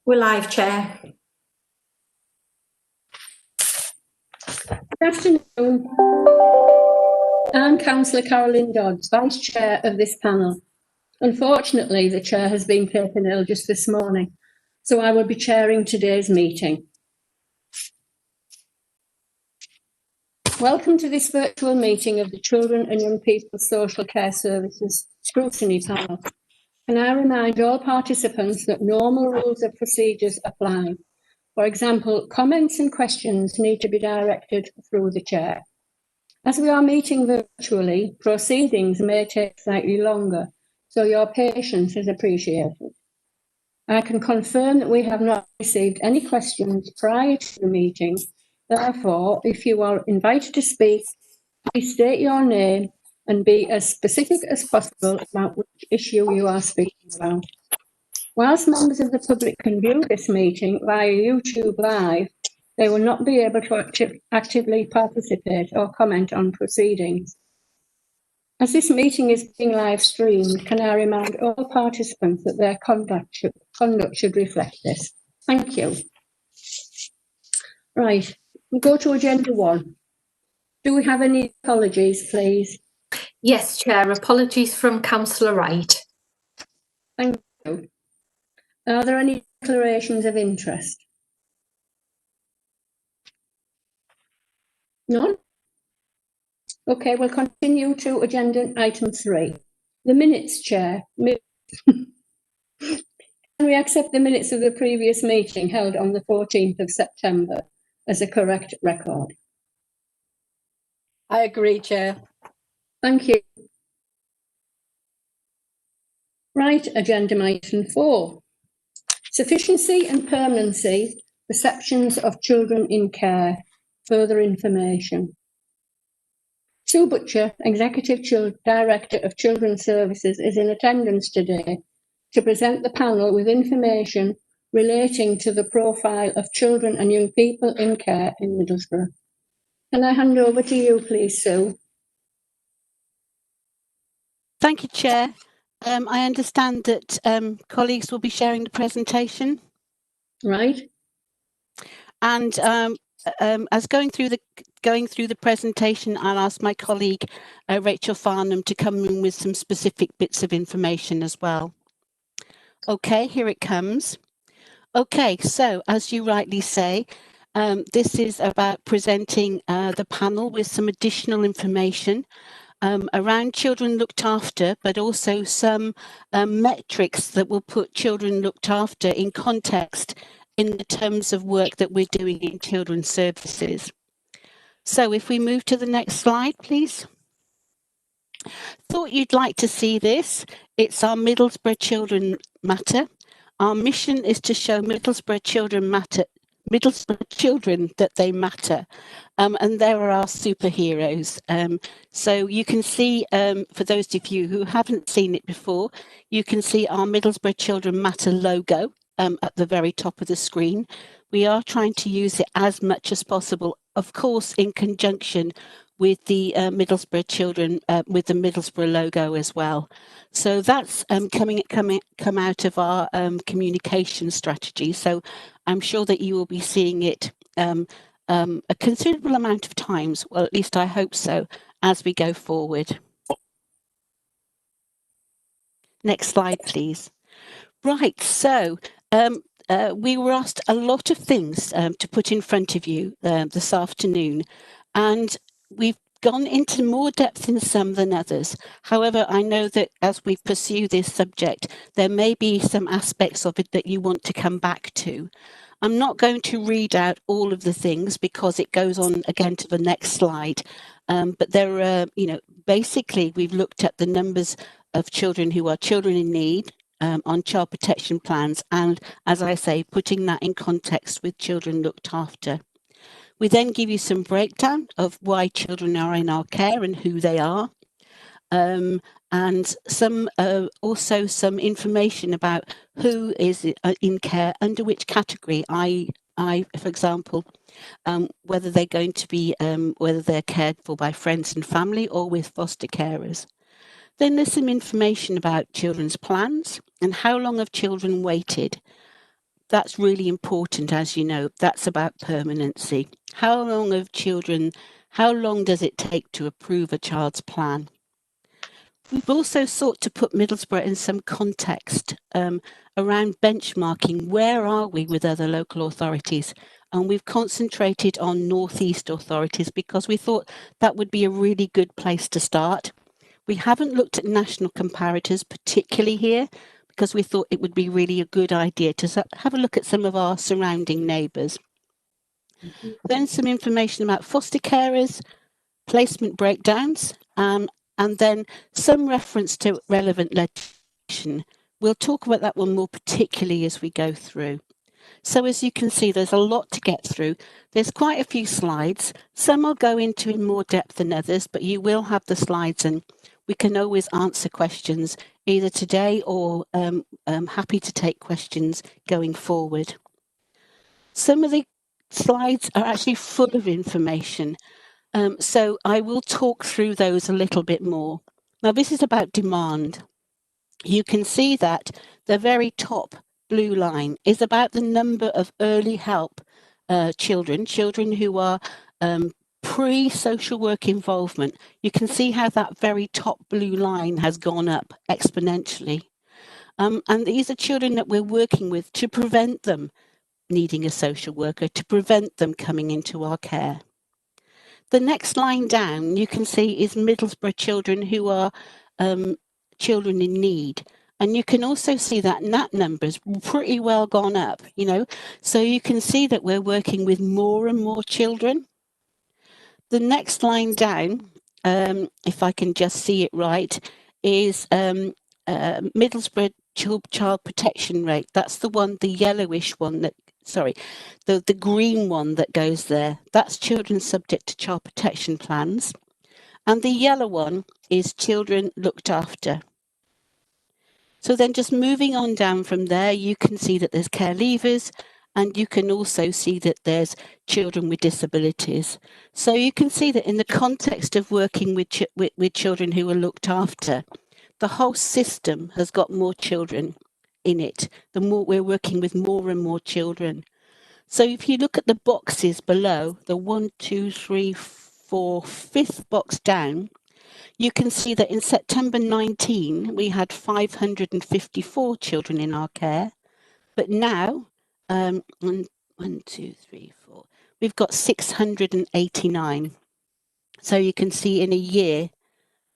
We're live, Chair. Good afternoon. I'm Councillor Carolyn Dodds, Vice Chair of this panel. Unfortunately, the Chair has been taken ill just this morning, so I will be chairing today's meeting. Welcome to this virtual meeting of the Children and Young People Social Care Services Scrutiny panel. Can I remind all participants that normal rules of procedures apply? For example, comments and questions need to be directed through the Chair. As we are meeting virtually, proceedings may take slightly longer, so your patience is appreciated. I can confirm that we have not received any questions prior to the meeting. Therefore, if you are invited to speak, please state your name and be as specific as possible about which issue you are speaking about. Whilst members of the public can view this meeting via YouTube Live, they will not be able to actively participate or comment on proceedings. As this meeting is being live streamed, can I remind all participants that their conduct should reflect this? Thank you. Right, we'll go to agenda 1. Do we have any apologies, please? Yes, Chair. Apologies from Councillor Wright. Thank you. Are there any declarations of interest? None? Okay, we'll continue to agenda item 3. The minutes, Chair. Can we accept the minutes of the previous meeting held on the 14th of September as a correct record? I agree, Chair. Thank you. Right, agenda item 4. Sufficiency and permanency, perceptions of children in care. Further information. Sue Butcher, Executive Director of Children's Services, is in attendance today to present the panel with information relating to the profile of children and young people in care in Middlesbrough. Can I hand over to you, please, Sue? Thank you, Chair. I understand that colleagues will be sharing the presentation. Right. And as going through the presentation, I'll ask my colleague Rachel Farnham to come in with some specific bits of information as well. Okay, here it comes. Okay, so as you rightly say, this is about presenting the panel with some additional information around children looked after, but also some metrics that will put children looked after in context in the terms of work that we're doing in children's services. So if we move to the next slide, please. Thought you'd like to see this. It's our Middlesbrough Children Matter. Our mission is to show Middlesbrough children that they matter. And there are our superheroes. So you can see, for those of you who haven't seen it before, you can see our Middlesbrough Children Matter logo at the very top of the screen. We are trying to use it as much as possible, of course, in conjunction with the Middlesbrough children, with the Middlesbrough logo as well. So that's come out of our communication strategy. So I'm sure that you will be seeing it a considerable amount of times, well, at least I hope so, as we go forward. Next slide, please. Right, so we were asked a lot of things to put in front of you this afternoon, and we've gone into more depth in some than others. However, I know that as we pursue this subject, there may be some aspects of it that you want to come back to. I'm not going to read out all of the things because it goes on again to the next slide. But there are, basically we've looked at the numbers of children who are children in need on child protection plans. And as I say, putting that in context with children looked after. We then give you some breakdown of why children are in our care and who they are. And some also some information about who is in care under which category. For example, whether they're going to be, whether they're cared for by friends and family or with foster carers. Then there's some information about children's plans and how long have children waited. that's really important, as you know. That's about permanency. How long does it take to approve a child's plan? We've also sought to put Middlesbrough in some context around benchmarking. Where are we with other local authorities? And we've concentrated on North East authorities because we thought that would be a really good place to start. We haven't looked at national comparators, particularly here, because we thought it would be really a good idea to have a look at some of our surrounding neighbours. Then some information about foster carers, placement breakdowns, and then some reference to relevant legislation. We'll talk about that one more particularly as we go through. So as you can see, there's a lot to get through. There's quite a few slides. Some I'll go into in more depth than others, but you will have the slides and we can always answer questions either today or I'm happy to take questions going forward. Some of the slides are actually full of information. So I will talk through those a little bit more. Now, this is about demand. You can see that the very top blue line is about the number of early help children who are pre-social work involvement. You can see how that very top blue line has gone up exponentially. And these are children that we're working with to prevent them needing a social worker, to prevent them coming into our care. The next line down, you can see, is Middlesbrough children who are children in need. And you can also see that that number's pretty well gone up, you know. So you can see that we're working with more and more children. The next line down, if I can just see it right, is Middlesbrough child protection rate. That's the one, the yellowish one that, sorry, the green one that goes there. That's children subject to child protection plans. And the yellow one is children looked after. So then just moving on down from there, you can see that there's care leavers, and you can also see that there's children with disabilities. So you can see that in the context of working with children who are looked after, the whole system has got more children in it. The more we're working with more and more children. So if you look at the boxes below, the 1, 2, 3, 4, 5th box down, you can see that in September 19, we had 554 children in our care. But now, 1, 2, 3, 4, we've got 689. So you can see in a year,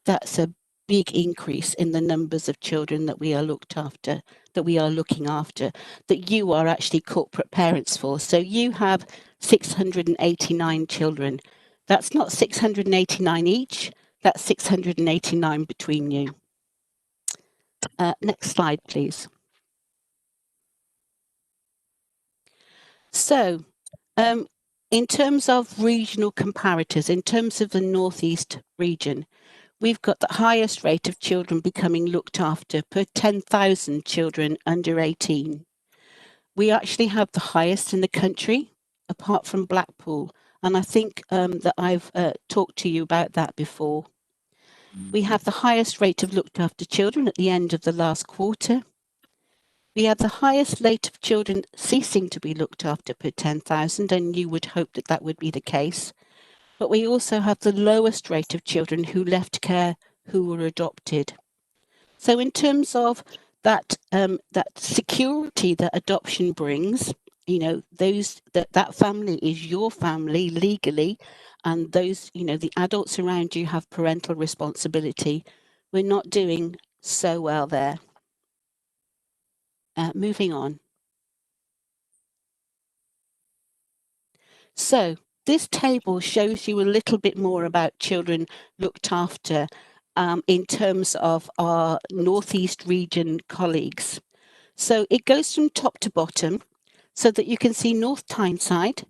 that's a big increase in the numbers of children that we are looked after, that we are looking after, that you are actually corporate parents for. So you have 689 children. That's not 689 each, that's 689 between you. Next slide, please. So, in terms of regional comparators, in terms of the Northeast region, we've got the highest rate of children becoming looked after per 10,000 children under 18. We actually have the highest in the country, apart from Blackpool. And I think that I've talked to you about that before. We have the highest rate of looked after children at the end of the last quarter. We have the highest rate of children ceasing to be looked after per 10,000, and you would hope that that would be the case. But we also have the lowest rate of children who left care who were adopted. So in terms of that security that adoption brings, you know, that family is your family legally, and those, you know, the adults around you have parental responsibility. We're not doing so well there. Moving on. So this table shows you a little bit more about children looked after in terms of our Northeast region colleagues. So it goes from top to bottom so that you can see North Tyneside.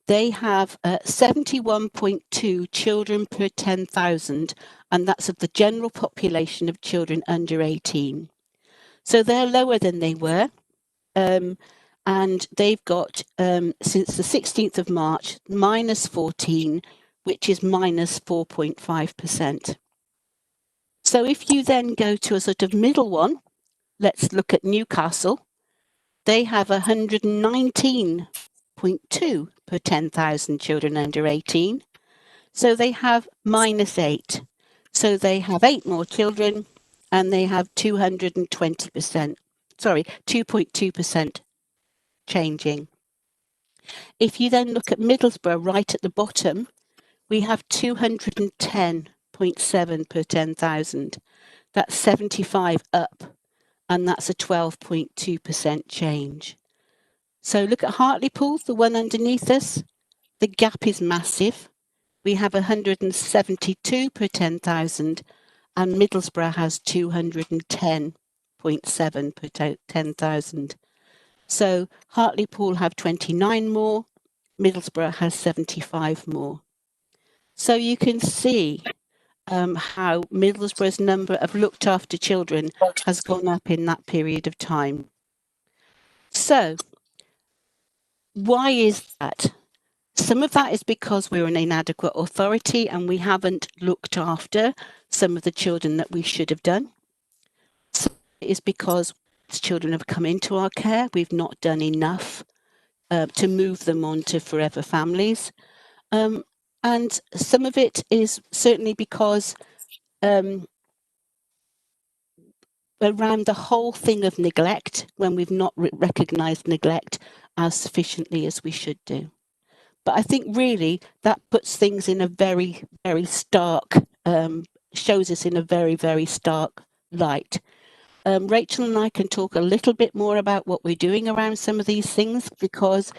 They have 71.2 children per 10,000, and that's of the general population of children under 18. So they're lower than they were. And they've got, since the 16th of March, minus 14, which is minus 4.5%. So if you then go to a sort of middle one, let's look at Newcastle. They have 119.2 per 10,000 children under 18. So they have -8. So they have 8 more children and they have 220%, 2.2% changing. If you then look at Middlesbrough right at the bottom, we have 210.7 per 10,000. That's 75 up, and that's a 12.2% change. So look at Hartlepool, the one underneath us. The gap is massive. We have 172 per 10,000, and Middlesbrough has 210.7 per 10,000. So Hartlepool have 29 more, Middlesbrough has 75 more. So you can see how Middlesbrough's number of looked after children has gone up in that period of time. So why is that? Some of that is because we're an inadequate authority and we haven't looked after some of the children that we should have done. Some of it is because children have come into our care, we've not done enough to move them on to forever families. And some of it is certainly because around the whole thing of neglect, when we've not recognised neglect as sufficiently as we should do. But I think really that puts things in a very, very stark, shows us in a very, very stark light. Rachel and I can talk a little bit more about what we're doing around some of these things, because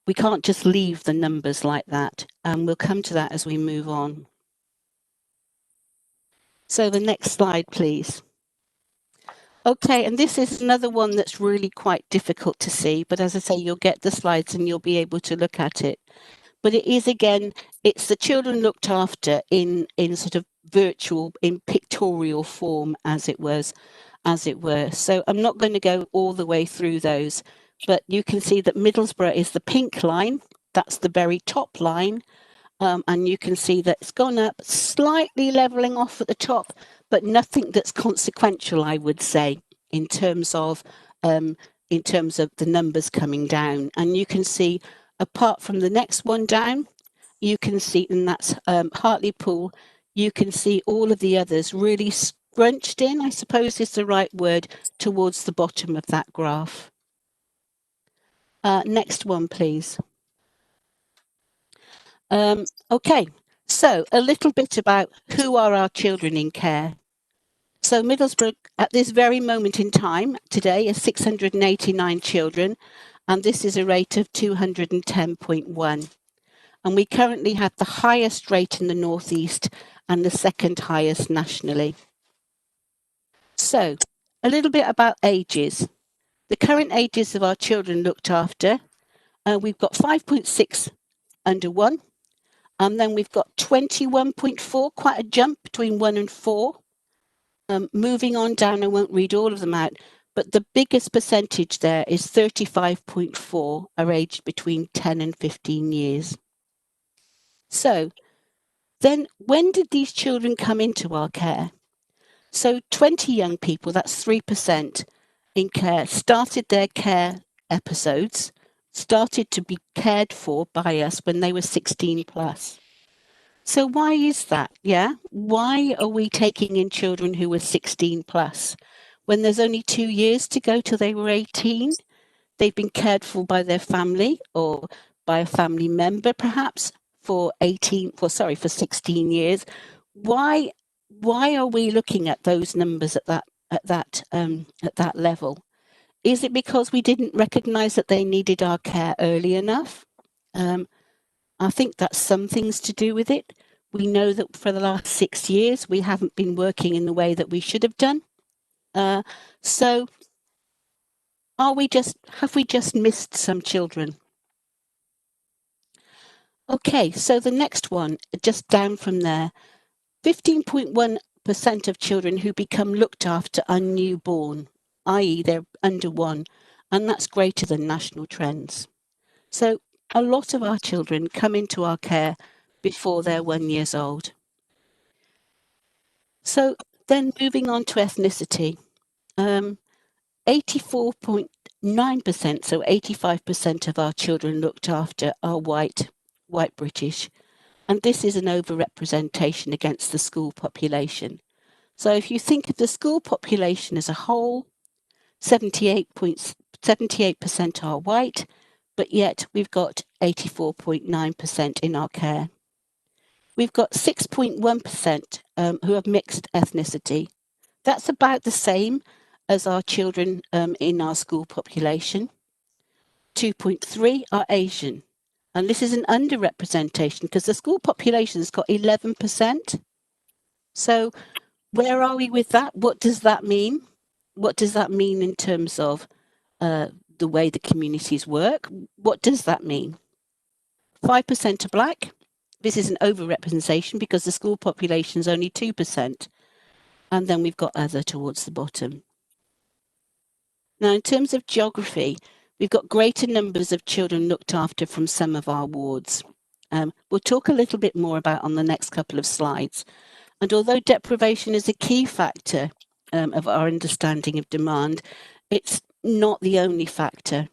we can't just leave the numbers like that. We'll come to that as we move on. So the next slide, please. Okay, and this is another one that's really quite difficult to see, but as I say, you'll get the slides and you'll be able to look at it. But it is, again, it's the children looked after in sort of virtual, in pictorial form, as it were. So I'm not going to go all the way through those, but you can see that Middlesbrough is the pink line. That's the very top line. And you can see that it's gone up, slightly leveling off at the top, but nothing that's consequential, I would say, in terms of the numbers coming down. And you can see, apart from the next one down, you can see, and that's Hartlepool, you can see all of the others really scrunched in, I suppose is the right word, towards the bottom of that graph. Next one, please. Okay, so a little bit about who are our children in care. So Middlesbrough, at this very moment in time, today, is 689 children, and this is a rate of 210.1. And we currently have the highest rate in the Northeast and the second highest nationally. So, a little bit about ages. The current ages of our children looked after, we've got 5.6 under 1, and then we've got 21.4, quite a jump between 1 and 4. Moving on down, I won't read all of them out, but the biggest percentage there is 35.4 are aged between 10 and 15 years. So then when did these children come into our care? So 20 young people, that's 3% in care, started their care episodes, started to be cared for by us when they were 16 plus. So why is that? Yeah. Why are we taking in children who were 16 plus when there's only 2 years to go till they were 18? They've been cared for by their family or by a family member, perhaps for 16 years. Why are we looking at those numbers at that level? Is it because we didn't recognise that they needed our care early enough? I think that's some things to do with it. We know that for the last 6 years, we haven't been working in the way that we should have done. So have we just missed some children? Okay, so the next one, just down from there, 15.1% of children who become looked after are newborn, i.e. they're under 1, and that's greater than national trends. So a lot of our children come into our care before they're 1 year old. So then moving on to ethnicity, 84% 9%, so 85% of our children looked after are white British. And this is an overrepresentation against the school population. So if you think of the school population as a whole, 78% are white, but yet we've got 84.9% in our care. We've got 6.1% who have mixed ethnicity. That's about the same as our children in our school population. 2.3 are Asian. And this is an underrepresentation because the school population has got 11%. So where are we with that? What does that mean? What does that mean in terms of the way the communities work? What does that mean? 5% are black. This is an overrepresentation because the school population is only 2%. And then we've got other towards the bottom. Now, in terms of geography, we've got greater numbers of children looked after from some of our wards. We'll talk a little bit more about on the next couple of slides. And although deprivation is a key factor of our understanding of demand, it's not the only factor.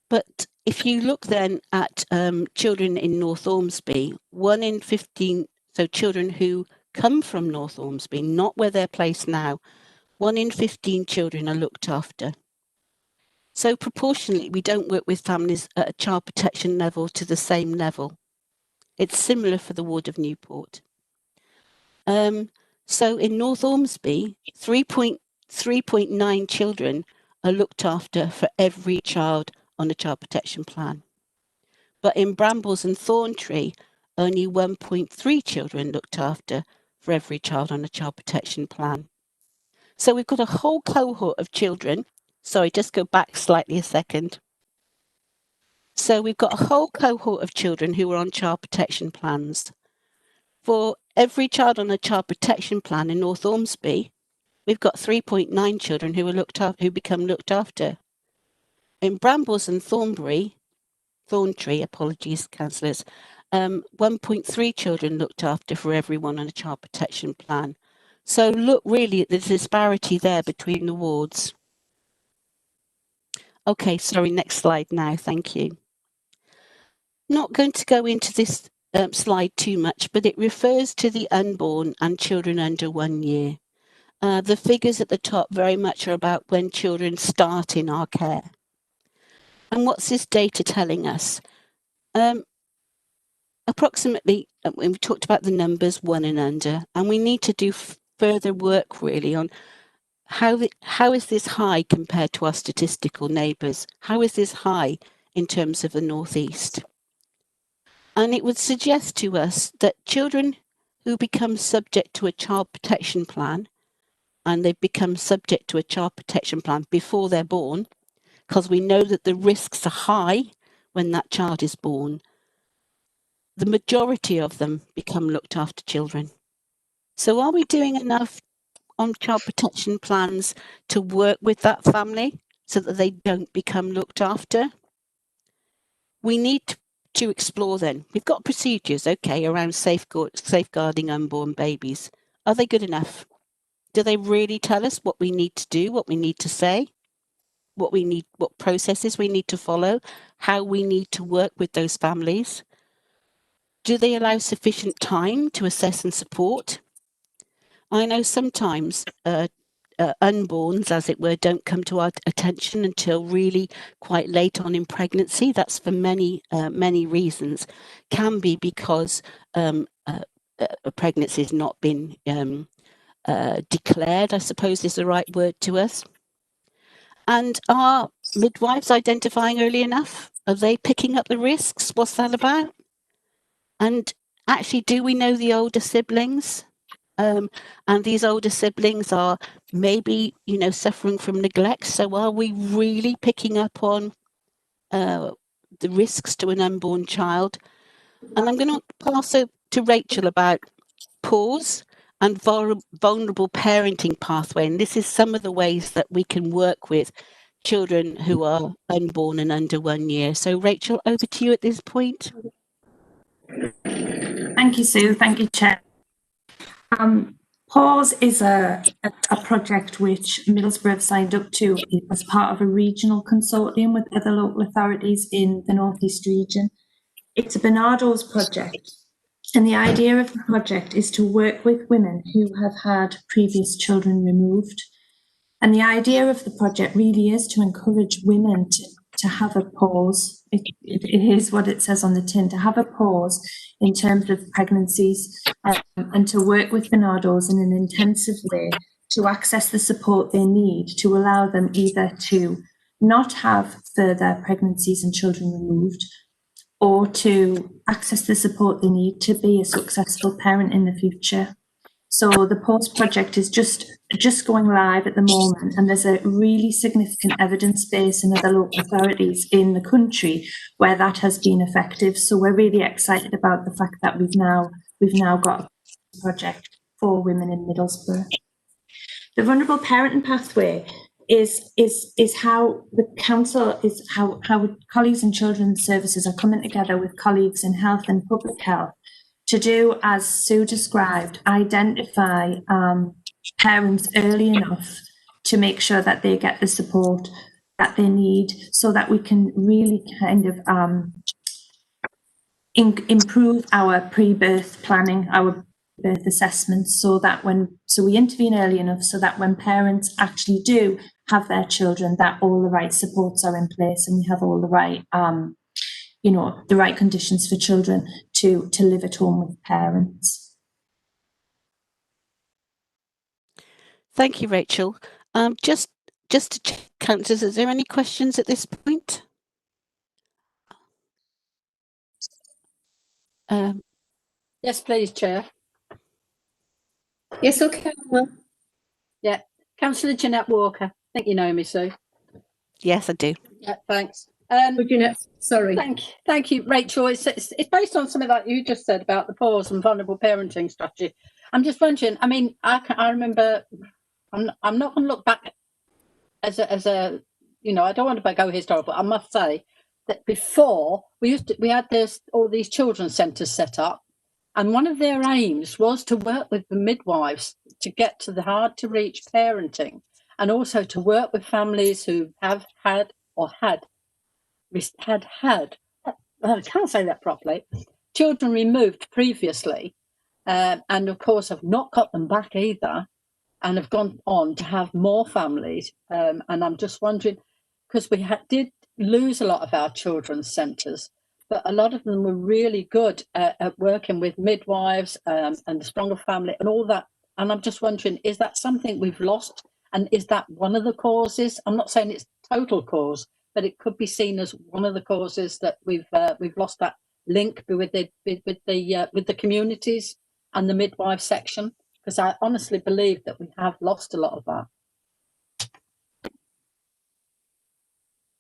But if you look then at children in North Ormsby, 1 in 15, so children who come from North Ormsby, not where they're placed now, 1 in 15 children are looked after. So proportionally, we don't work with families at a child protection level to the same level. It's similar for the ward of Newport. So in North Ormsby, 3.9 children are looked after for every child on a child protection plan. But in Brambles and Thorntree, only 1.3 children looked after for every child on a child protection plan. So we've got a whole cohort of children. Sorry, just go back slightly a second. So we've got a whole cohort of children who are on child protection plans. For every child on a child protection plan in North Ormsby, we've got 3.9 children who become looked after. In Brambles and Thorntree, apologies, councillors, 1.3 children looked after for everyone on a child protection plan. So look really at the disparity there between the wards. Okay, sorry, next slide now, thank you. Not going to go into this slide too much, but it refers to the unborn and children under 1 year. The figures at the top very much are about when children start in our care. And what's this data telling us? Approximately, we've talked about the numbers 1 and under, and we need to do further work really on how is this high compared to our statistical neighbours? How is this high in terms of the North East? And it would suggest to us that children who become subject to a child protection plan, and they become subject to a child protection plan before they're born, because we know that the risks are high when that child is born, the majority of them become looked after children. So are we doing enough on child protection plans to work with that family so that they don't become looked after? We need to explore then. We've got procedures, okay, around safeguarding unborn babies. Are they good enough? Do they really tell us what we need to do, what we need to say, what processes we need to follow, how we need to work with those families? Do they allow sufficient time to assess and support? I know sometimes unborns, as it were, don't come to our attention until really quite late on in pregnancy. That's for many reasons. Can be because a pregnancy has not been declared, I suppose is the right word to us. And are midwives identifying early enough? Are they picking up the risks? What's that about? And actually, do we know the older siblings? And these older siblings are maybe, suffering from neglect. So are we really picking up on the risks to an unborn child? And I'm going to pass over to Rachel about pause and vulnerable parenting pathway. And this is some of the ways that we can work with children who are unborn and under 1 year. So Rachel, over to you at this point. Thank you, Sue. Thank you, Chair. Pause is a project which Middlesbrough have signed up to as part of a regional consortium with other local authorities in the North East region. It's a Bernardo's project, and the idea of the project is to work with women who have had previous children removed. And the idea of the project really is to encourage women to have a pause. It is what it says on the tin, to have a pause in terms of pregnancies, and to work with Bernardo's in an intensive way to access the support they need to allow them either to not have further pregnancies and children removed, or to access the support they need to be a successful parent in the future. So the Pause project is just going live at the moment, and there's a really significant evidence base in other local authorities in the country where that has been effective. So we're really excited about the fact that we've now got a project for women in Middlesbrough. The vulnerable parenting pathway is how the council is how colleagues in children's services are coming together with colleagues in health and public health to do, as Sue described, identify parents early enough to make sure that they get the support that they need, so that we can really kind of improve our pre-birth planning, our birth assessments, so we intervene early enough so that when parents actually do have their children, that all the right supports are in place and we have all the right the right conditions for children to live at home with parents. Thank you, Rachel. Just to check, councillors, is there any questions at this point? Yes, please, Chair. Yes, okay. Well, yeah, Councillor Jeanette Walker. I think you know me, Sue. Yes, I do. Yeah, thanks. Jeanette, sorry. Thank you, Rachel. It's based on something like you just said about the pause and vulnerable parenting strategy. I'm just wondering. I mean, I remember. I'm not going to look back as a I don't want to go historical, but I must say that before we had all these children's centres set up, and one of their aims was to work with the midwives to get to the hard to reach parenting, and also to work with families who have had or had I can't say that properly, children removed previously, and of course have not got them back either, and have gone on to have more families. And I'm just wondering, because we did lose a lot of our children's centres, but a lot of them were really good at working with midwives and the stronger family and all that. And I'm just wondering, is that something we've lost? And is that one of the causes? I'm not saying it's total cause, but it could be seen as one of the causes that we've lost that link with the communities and the midwife section. Because I honestly believe that we have lost a lot of that.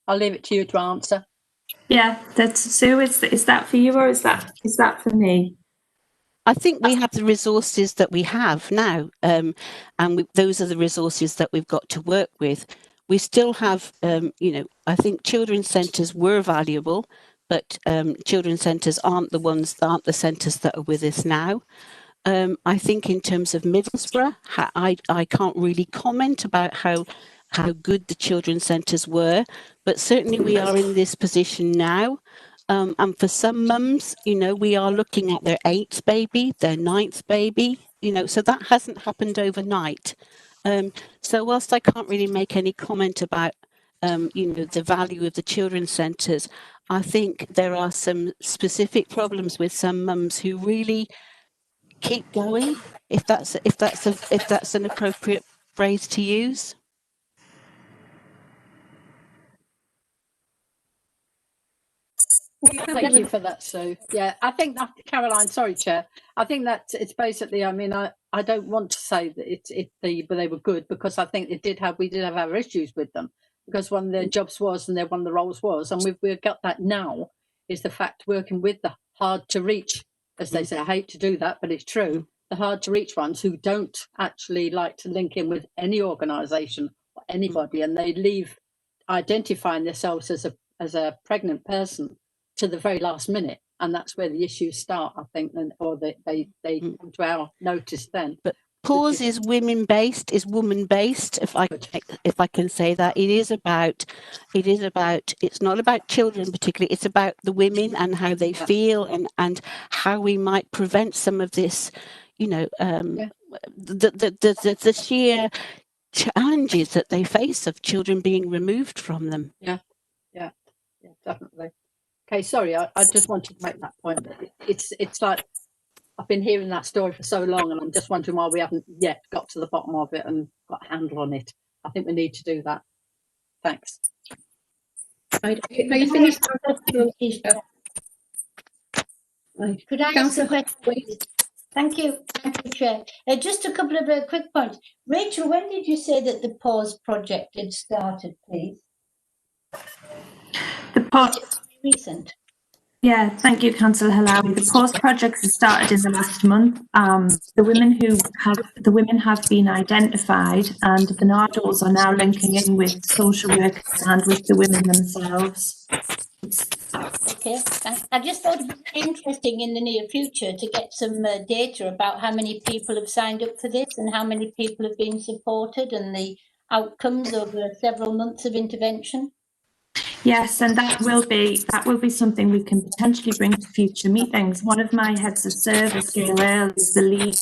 I'll leave it to you to answer. Yeah, that's Sue. Is that for you, or is that for me? I think we have the resources that we have now, and those are the resources that we've got to work with. We still have, I think children's centres were valuable, but children's centres aren't the centres that are with us now. I think in terms of Middlesbrough, I can't really comment about how good the children's centres were, but certainly we are in this position now. And for some mums, we are looking at their 8th baby, their 9th baby, so that hasn't happened overnight. So whilst I can't really make any comment about, the value of the children's centres, I think there are some specific problems with some mums who really keep going, if that's an appropriate phrase to use. Thank you for that, Sue. Yeah, I think that, Caroline, sorry, Chair. I think that it's basically, I mean, I don't want to say that they were good, because I think we did have our issues with them, because one of their jobs was, and one of the roles was, and we've got that now, is the fact working with the hard to reach, as they say. I hate to do that, but it's true. The hard to reach ones who don't actually like to link in with any organisation or anybody, and they leave identifying themselves as a pregnant person to the very last minute, and that's where the issues start, I think, or they come to our notice then. Pause is women-based, is woman-based, if I can say that. It's not about children particularly, it's about the women and how they feel and how we might prevent some of this, the sheer challenges that they face of children being removed from them. Yeah, definitely. Okay, sorry, I just wanted to make that point. It's like I've been hearing that story for so long, and I'm just wondering why we haven't yet got to the bottom of it and got a handle on it. I think we need to do that. Thanks. Are you finished? Could I ask a question? Thank you, Chair. Just a couple of quick points. Rachel, when did you say that the pause project had started, please? The pause. Recent. Yeah, thank you, Councillor Halawi. The pause project has started in the last month. The women have been identified, and the Bernardos are now linking in with social workers and with the women themselves. Okay, I just thought it would be interesting in the near future to get some data about how many people have signed up for this and how many people have been supported and the outcomes over several months of intervention. Yes, and that will be something we can potentially bring to future meetings. One of my heads of service, Gail Earle, is the lead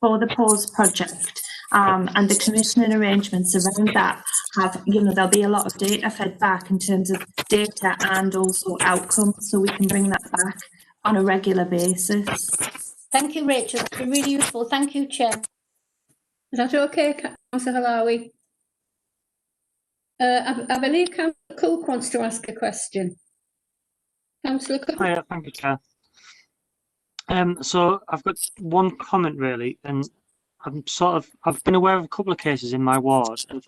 for the pause project, and the commissioning arrangements around that have, there'll be a lot of data fed back in terms of data and also outcomes, so we can bring that back on a regular basis. Thank you, Rachel. That's been really useful. Thank you, Chair. Is that okay, Councillor Halawi? I believe Councillor Cook wants to ask a question. Councillor Cook. Hi, thank you, Chair. So I've got one comment really, and I've been aware of a couple of cases in my ward of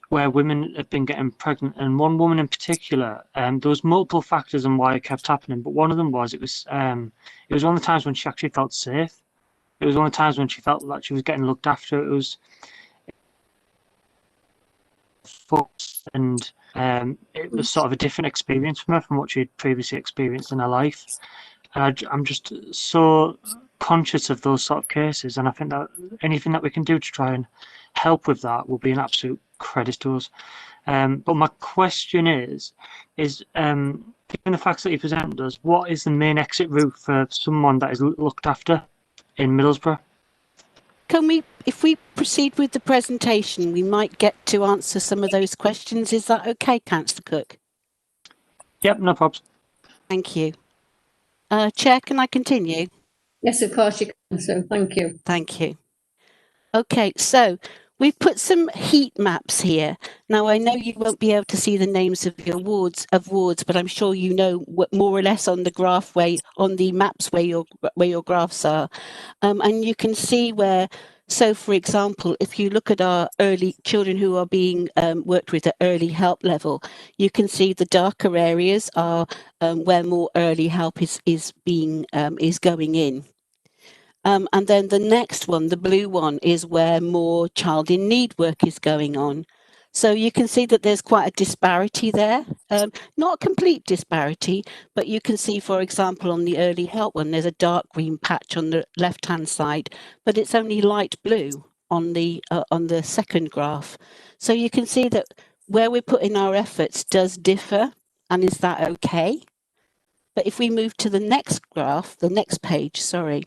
where women have been getting pregnant, and one woman in particular, there was multiple factors on why it kept happening, but one of them was it was one of the times when she actually felt safe. It was one of the times when she felt like she was getting looked after. It was and it was sort of a different experience from her from what she had previously experienced in her life. And I'm just so conscious of those sort of cases, and I think that anything that we can do to try and help with that will be an absolute credit to us. But my question is given the facts that you presented us, what is the main exit route for someone that is looked after in Middlesbrough? If we proceed with the presentation, we might get to answer some of those questions. Is that okay, Councillor Cook? Yep, no problems. Thank you. Chair, can I continue? Yes, of course you can, sir. Thank you. Thank you. Okay, so we've put some heat maps here. Now, I know you won't be able to see the names of your wards, but I'm sure you know what more or less on the graph on the maps where your graphs are, and you can see where. So, for example, if you look at our early children who are being worked with at early help level, you can see the darker areas are where more early help is going in. And then the next one, the blue one, is where more child in need work is going on. So you can see that there's quite a disparity there, not a complete disparity, but you can see, for example, on the early help one, there's a dark green patch on the left-hand side, but it's only light blue on the second graph. So you can see that where we're putting our efforts does differ, and is that okay? But if we move to the next graph, the next page, sorry,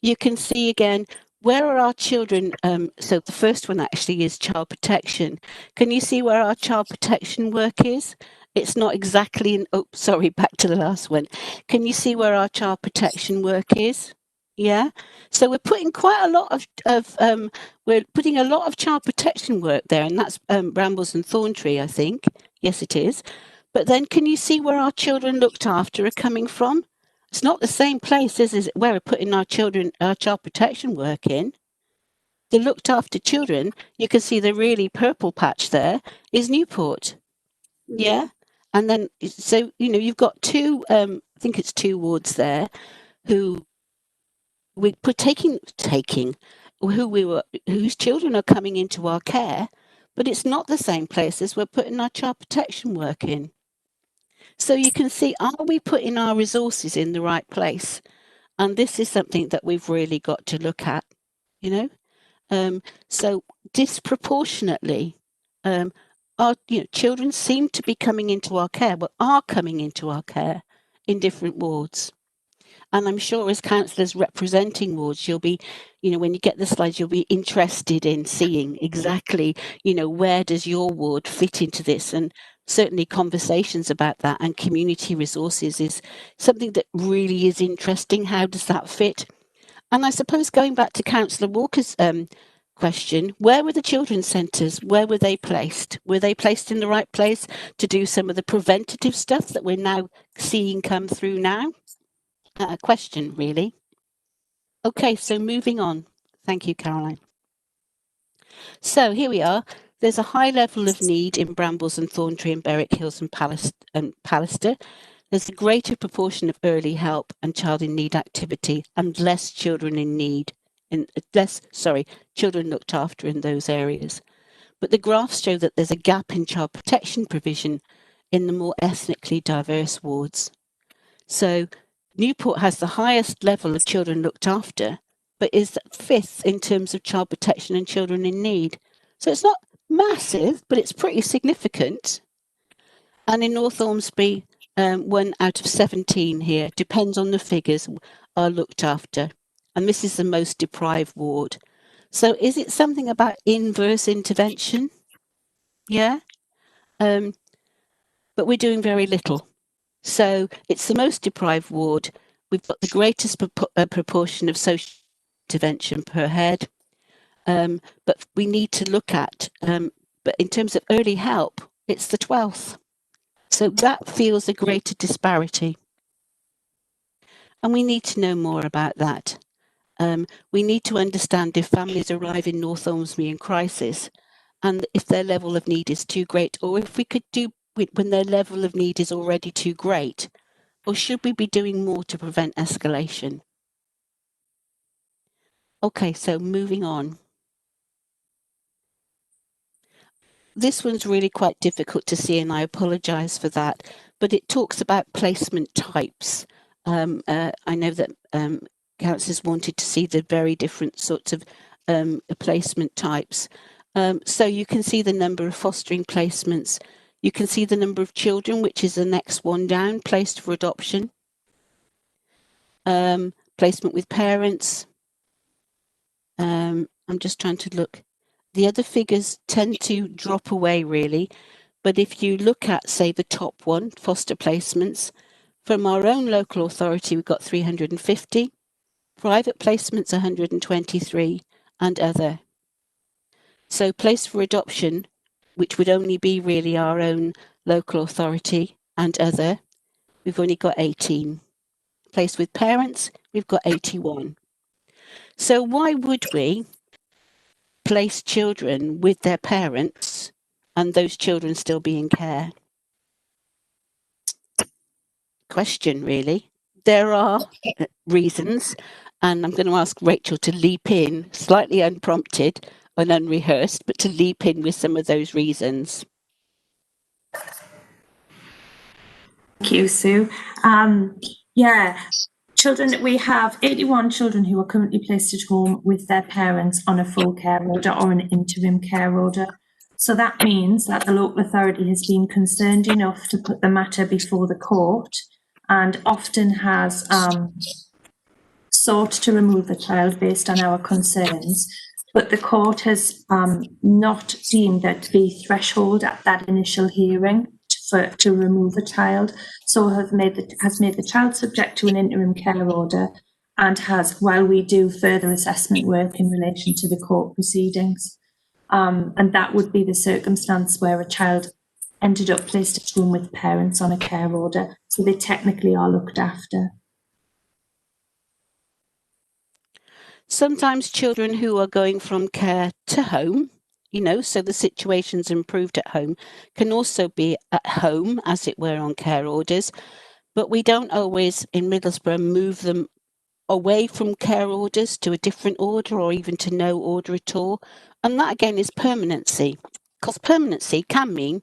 you can see again, where are our children? So the first one actually is child protection. Can you see where our child protection work is? It's not exactly in, oh, sorry, back to the last one. Can you see where our child protection work is? Yeah. So we're putting quite a lot we're putting a lot of child protection work there, and that's Brambles and Thorntree, I think. Yes, it is. But then can you see where our children looked after are coming from? It's not the same place as where we're putting our child protection work in. The looked after children, you can see the really purple patch there is Newport. Yeah. And then, so, you've got two, I think it's two wards there who we put whose children are coming into our care, but it's not the same place as we're putting our child protection work in. So you can see, are we putting our resources in the right place? And this is something that we've really got to look at, you know. So disproportionately, our children seem to be coming into our care, but are coming into our care in different wards. And I'm sure as councillors representing wards, you'll be, when you get the slides, you'll be interested in seeing exactly, where does your ward fit into this? And certainly conversations about that and community resources is something that really is interesting. How does that fit? And I suppose going back to Councillor Walker's question, where were the children's centres? Where were they placed? Were they placed in the right place to do some of the preventative stuff that we're now seeing come through now? Question, really. Okay, so moving on. Thank you, Caroline. So here we are. There's a high level of need in Brambles and Thorntree and Berwick Hills and Pallister. There's a greater proportion of early help and child in need activity and less children in need, children looked after in those areas. But the graphs show that there's a gap in child protection provision in the more ethnically diverse wards. So Newport has the highest level of children looked after, but is 5th in terms of child protection and children in need. So it's not massive, but it's pretty significant. And in North Ormsby, 1 out of 17 here, depends on the figures, are looked after. And this is the most deprived ward. So is it something about inverse intervention? Yeah. But we're doing very little. So it's the most deprived ward. We've got the greatest proportion of social intervention per head. But we need to look at, but in terms of early help, it's the 12th. So that feels a greater disparity. And we need to know more about that. We need to understand if families arrive in North Ormsby in crisis and if their level of need is too great, or if we could do when their level of need is already too great, or should we be doing more to prevent escalation? Okay, so moving on. This one's really quite difficult to see, and I apologise for that, but it talks about placement types. I know that councillors wanted to see the very different sorts of placement types. So you can see the number of fostering placements. You can see the number of children, which is the next one down, placed for adoption. Placement with parents. I'm just trying to look. The other figures tend to drop away, really. But if you look at, say, the top one, foster placements, from our own local authority, we've got 350, private placements 123, and other. So placed for adoption, which would only be really our own local authority, and other, we've only got 18. Placed with parents, we've got 81. So why would we place children with their parents and those children still be in care? Question, really. There are reasons, and I'm going to ask Rachel to leap in, slightly unprompted and unrehearsed, but to leap in with some of those reasons. Thank you, Sue. Children, we have 81 children who are currently placed at home with their parents on a full care order or an interim care order. So that means that the local authority has been concerned enough to put the matter before the court and often has sought to remove the child based on our concerns. But the court has not deemed there to be threshold at that initial hearing to remove a child, so has made the child subject to an interim care order, and has, while we do further assessment work in relation to the court proceedings, and that would be the circumstance where a child ended up placed at home with parents on a care order, so they technically are looked after. Sometimes children who are going from care to home, so the situation's improved at home, can also be at home, as it were, on care orders. But we don't always, in Middlesbrough, move them away from care orders to a different order or even to no order at all. And that, again, is permanency. Because permanency can mean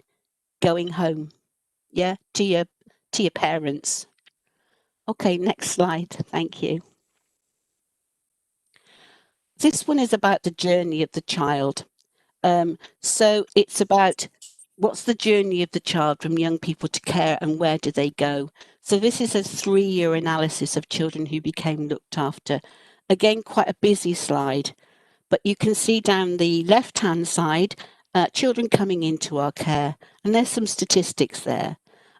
going home, to your parents. Okay, next slide. Thank you. This one is about the journey of the child. So it's about what's the journey of the child from young people to care and where do they go? So this is a 3-year analysis of children who became looked after. Again, quite a busy slide, but you can see down the left-hand side, children coming into our care, and there's some statistics there.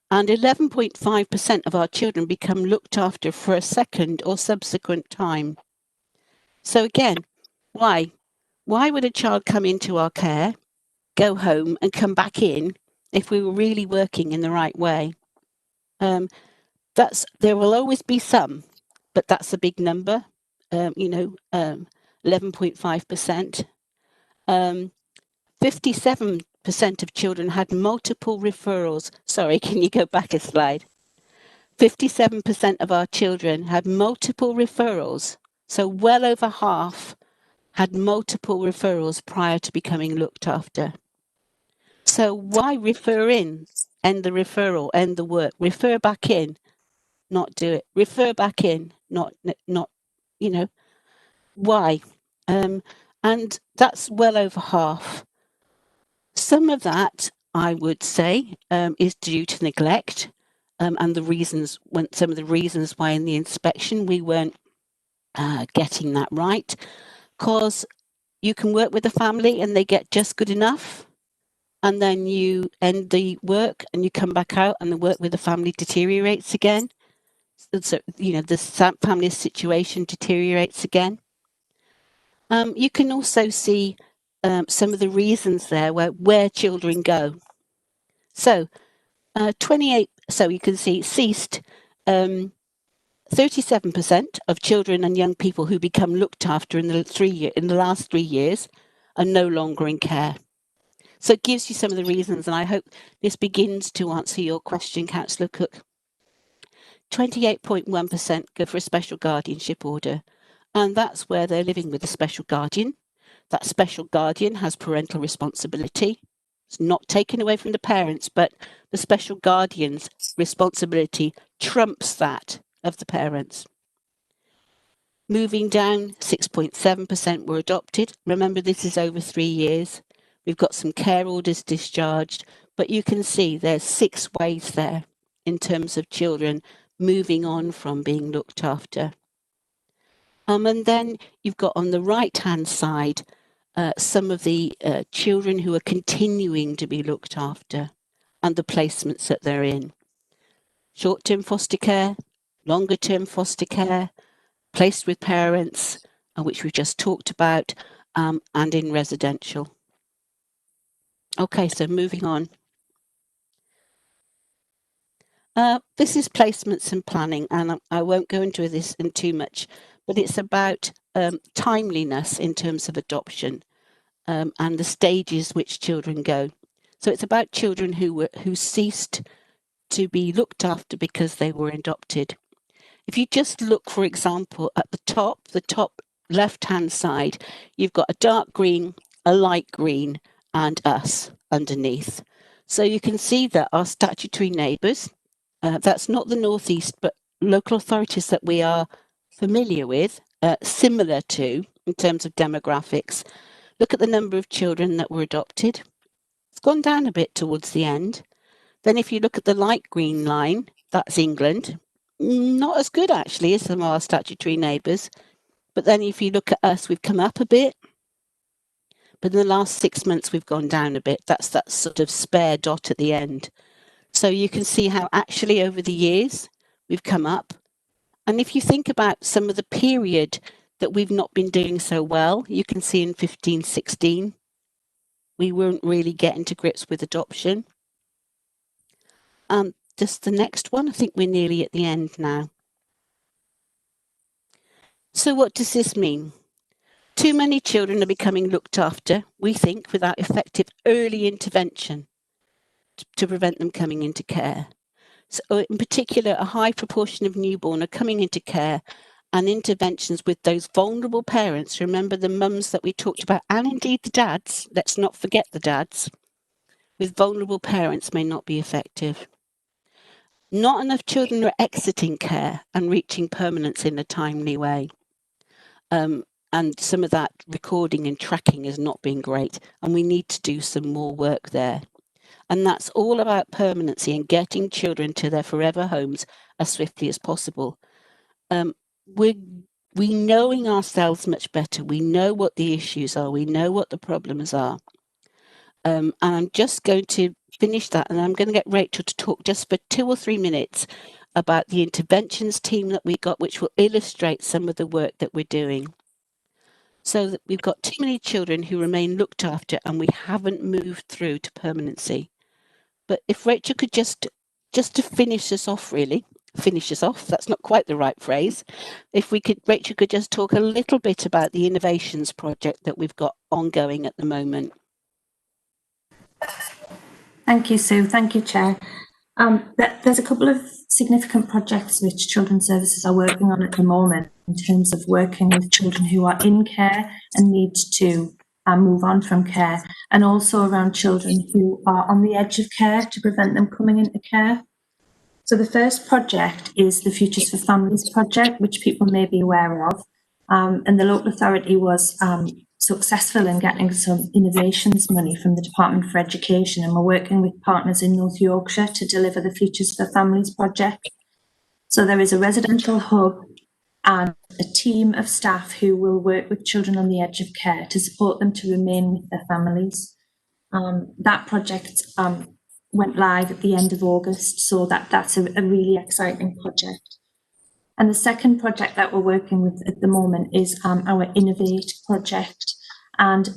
And 11.5% of our children become looked after for a second or subsequent time. So again, why? Why would a child come into our care, go home and come back in if we were really working in the right way? There will always be some, but that's a big number, 11.5%. 57% of children had multiple referrals. Sorry, can you go back a slide? 57% of our children had multiple referrals. So well over half had multiple referrals prior to becoming looked after. So why refer in? End the referral, end the work. Refer back in, not do it. Refer back in, not why? And that's well over half. Some of that, I would say, is due to neglect, and some of the reasons why in the inspection we weren't getting that right, because you can work with a family and they get just good enough, and then you end the work and you come back out and the work with the family deteriorates again. So, the family situation deteriorates again. You can also see some of the reasons there where children go. So 28, so you can see ceased, 37% of children and young people who become looked after in the last 3 years are no longer in care. So it gives you some of the reasons, and I hope this begins to answer your question, Councillor Cook. 28.1% go for a special guardianship order, and that's where they're living with a special guardian. That special guardian has parental responsibility. It's not taken away from the parents, but the special guardian's responsibility trumps that of the parents. Moving down, 6.7% were adopted. Remember, this is over 3 years. We've got some care orders discharged, but you can see there's 6 ways there in terms of children moving on from being looked after. And then you've got on the right-hand side some of the children who are continuing to be looked after and the placements that they're in. Short-term foster care, longer-term foster care, placed with parents, which we've just talked about, and in residential. Okay, so moving on. This is placements and planning, and I won't go into this in too much, but it's about timeliness in terms of adoption and the stages which children go. So it's about children who ceased to be looked after because they were adopted. If you just look, for example, at the top left-hand side, you've got a dark green, a light green, and us underneath. So you can see that our statutory neighbours, that's not the North East, but local authorities that we are familiar with, similar to in terms of demographics. Look at the number of children that were adopted. It's gone down a bit towards the end. Then if you look at the light green line, that's England. Not as good, actually, as some of our statutory neighbours. But then if you look at us, we've come up a bit. But in the last 6 months, we've gone down a bit. That's that sort of spare dot at the end. So you can see how actually over the years, we've come up. And if you think about some of the period that we've not been doing so well, you can see in 15-16, we weren't really getting to grips with adoption. Just the next one, I think we're nearly at the end now. So what does this mean? Too many children are becoming looked after, we think, without effective early intervention to prevent them coming into care. So in particular, a high proportion of newborn are coming into care, and interventions with those vulnerable parents, remember the mums that we talked about, and indeed the dads, let's not forget the dads, with vulnerable parents may not be effective. Not enough children are exiting care and reaching permanence in a timely way. And and some of that recording and tracking has not been great, and we need to do some more work there. And that's all about permanency and getting children to their forever homes as swiftly as possible. We knowing ourselves much better. We know what the issues are. We know what the problems are. And I'm just going to finish that, and I'm going to get Rachel to talk just for 2 or 3 minutes about the interventions team that we got, which will illustrate some of the work that we're doing. So that we've got too many children who remain looked after and we haven't moved through to permanency. But if Rachel could just to finish us off, that's not quite the right phrase. If Rachel could just talk a little bit about the innovations project that we've got ongoing at the moment. Thank you, Sue. Thank you, Chair. There's a couple of significant projects which Children's Services are working on at the moment in terms of working with children who are in care and need to move on from care, and also around children who are on the edge of care to prevent them coming into care. So the first project is the Futures for Families project, which people may be aware of. And the local authority was successful in getting some innovations money from the Department for Education, and we're working with partners in North Yorkshire to deliver the Futures for Families project. So there is a residential hub and a team of staff who will work with children on the edge of care to support them to remain with their families. That project went live at the end of August, so that's a really exciting project. And the second project that we're working with at the moment is our Innovate project. And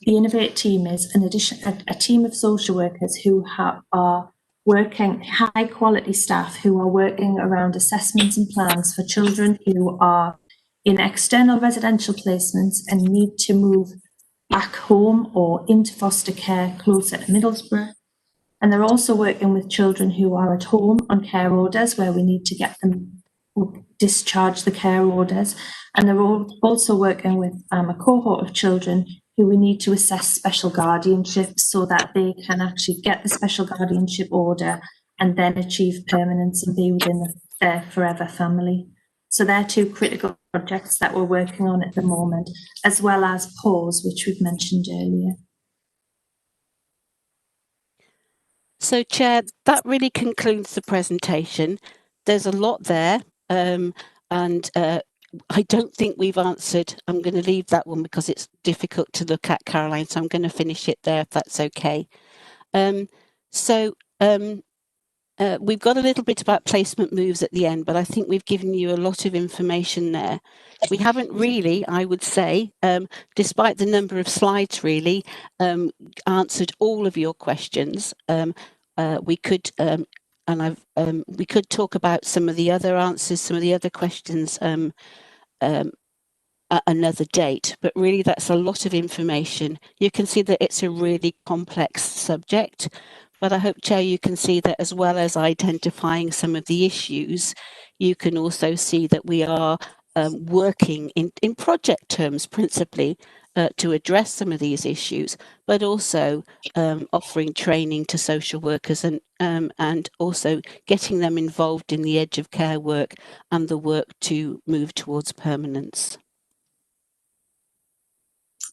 the Innovate team is a team of social workers who are working, high quality staff who are working around assessments and plans for children who are in external residential placements and need to move back home or into foster care closer to Middlesbrough. And they're also working with children who are at home on care orders where we need to get them discharge the care orders, and they're also working with a cohort of children who we need to assess special guardianship so that they can actually get the special guardianship order and then achieve permanence and be within their forever family. So they're 2 critical projects that we're working on at the moment, as well as PAUSE, which we've mentioned earlier. So, Chair, that really concludes the presentation. There's a lot there. And I don't think we've answered. I'm going to leave that one because it's difficult to look at, Caroline, so I'm going to finish it there if that's okay. We've got a little bit about placement moves at the end, but I think we've given you a lot of information there. We haven't really, I would say, despite the number of slides really, answered all of your questions. We could we could talk about some of the other answers, some of the other questions at another date, but really that's a lot of information. You can see that it's a really complex subject, but I hope, Chair, you can see that as well as identifying some of the issues, you can also see that we are working in project terms principally to address some of these issues, but also offering training to social workers and also getting them involved in the edge of care work and the work to move towards permanence.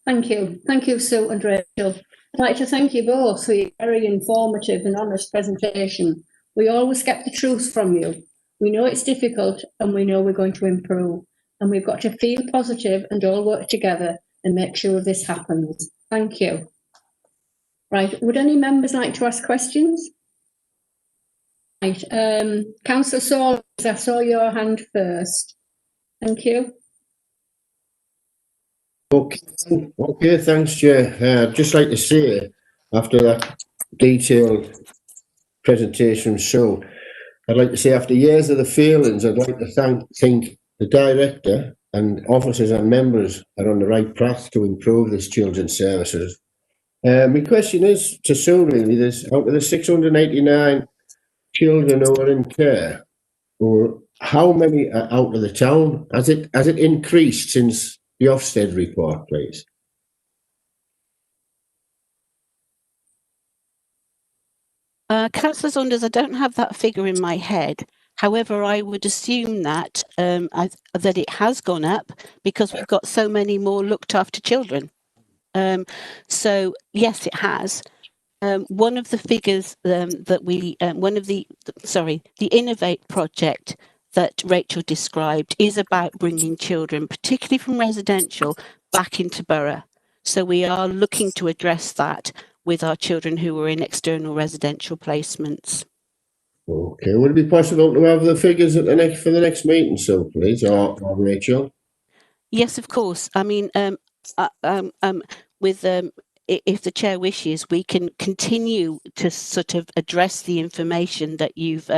Thank you. Thank you, Sue and Rachel. I'd like to thank you both for your very informative and honest presentation. We always get the truth from you. We know it's difficult and we know we're going to improve. And we've got to feel positive and all work together and make sure this happens. Thank you. Right, would any members like to ask questions? Right, Councillor Saul, I saw your hand first. Thank you. Okay, thanks, Chair. I'd just like to say, after that detailed presentation, so I'd like to say, after years of the failings, I'd like to think the Director and officers and members are on the right path to improve this children's services. My question is to Sue, really, there's out of the 689 children who are in care, or how many are out of the town? Has it increased since the Ofsted report, please? Councillor Saunders, I don't have that figure in my head. However, I would assume that that it has gone up because we've got so many more looked after children. So yes, it has. One of the figures that we, the Innovate project that Rachel described is about bringing children, particularly from residential, back into borough. So we are looking to address that with our children who are in external residential placements. Okay, would it be possible to have the figures at for the next meeting, so please, or Rachel? Yes, of course. I mean, if the chair wishes, we can continue to sort of address the information that you've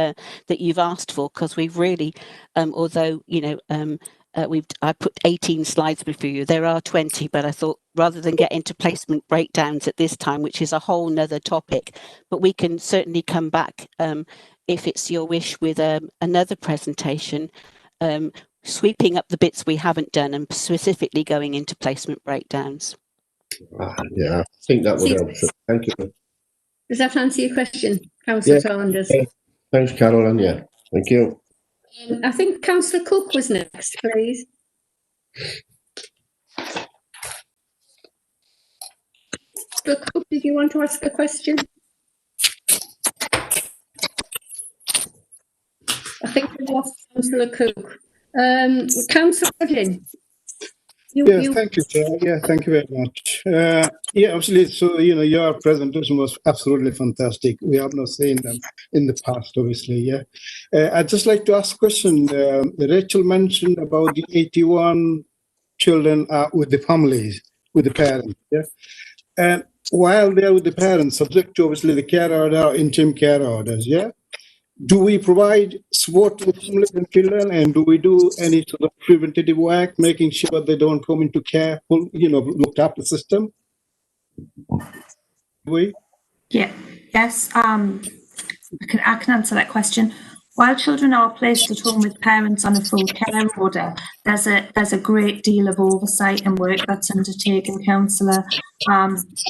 asked for, because we've really, although I put 18 slides before you. There are 20, but I thought rather than get into placement breakdowns at this time, which is a whole nother topic, but we can certainly come back if it's your wish with another presentation. Sweeping up the bits we haven't done and specifically going into placement breakdowns. Yeah, I think that would help. So thank you. Does that answer your question, Councillor Saunders? Yeah. Thanks, Caroline. Yeah, thank you. I think Councillor Cook was next, please. Councillor Cook, did you want to ask a question? I think we lost Councillor Cook. Councillor Goodin. Yes, thank you, Chair. Yeah, thank you very much. Yeah, absolutely. So, your presentation was absolutely fantastic. We have not seen them in the past, obviously, yeah. I'd just like to ask a question. Rachel mentioned about the 81 children with the families, with the parents, yeah. And while they're with the parents, subject to obviously the care order, interim care orders, yeah. Do we provide support to families and children, and do we do any sort of preventative work, making sure they don't come into care, looked after system? Yeah. Yes. I can answer that question. While children are placed at home with parents on a full care order, there's a great deal of oversight and work that's undertaken, Councillor.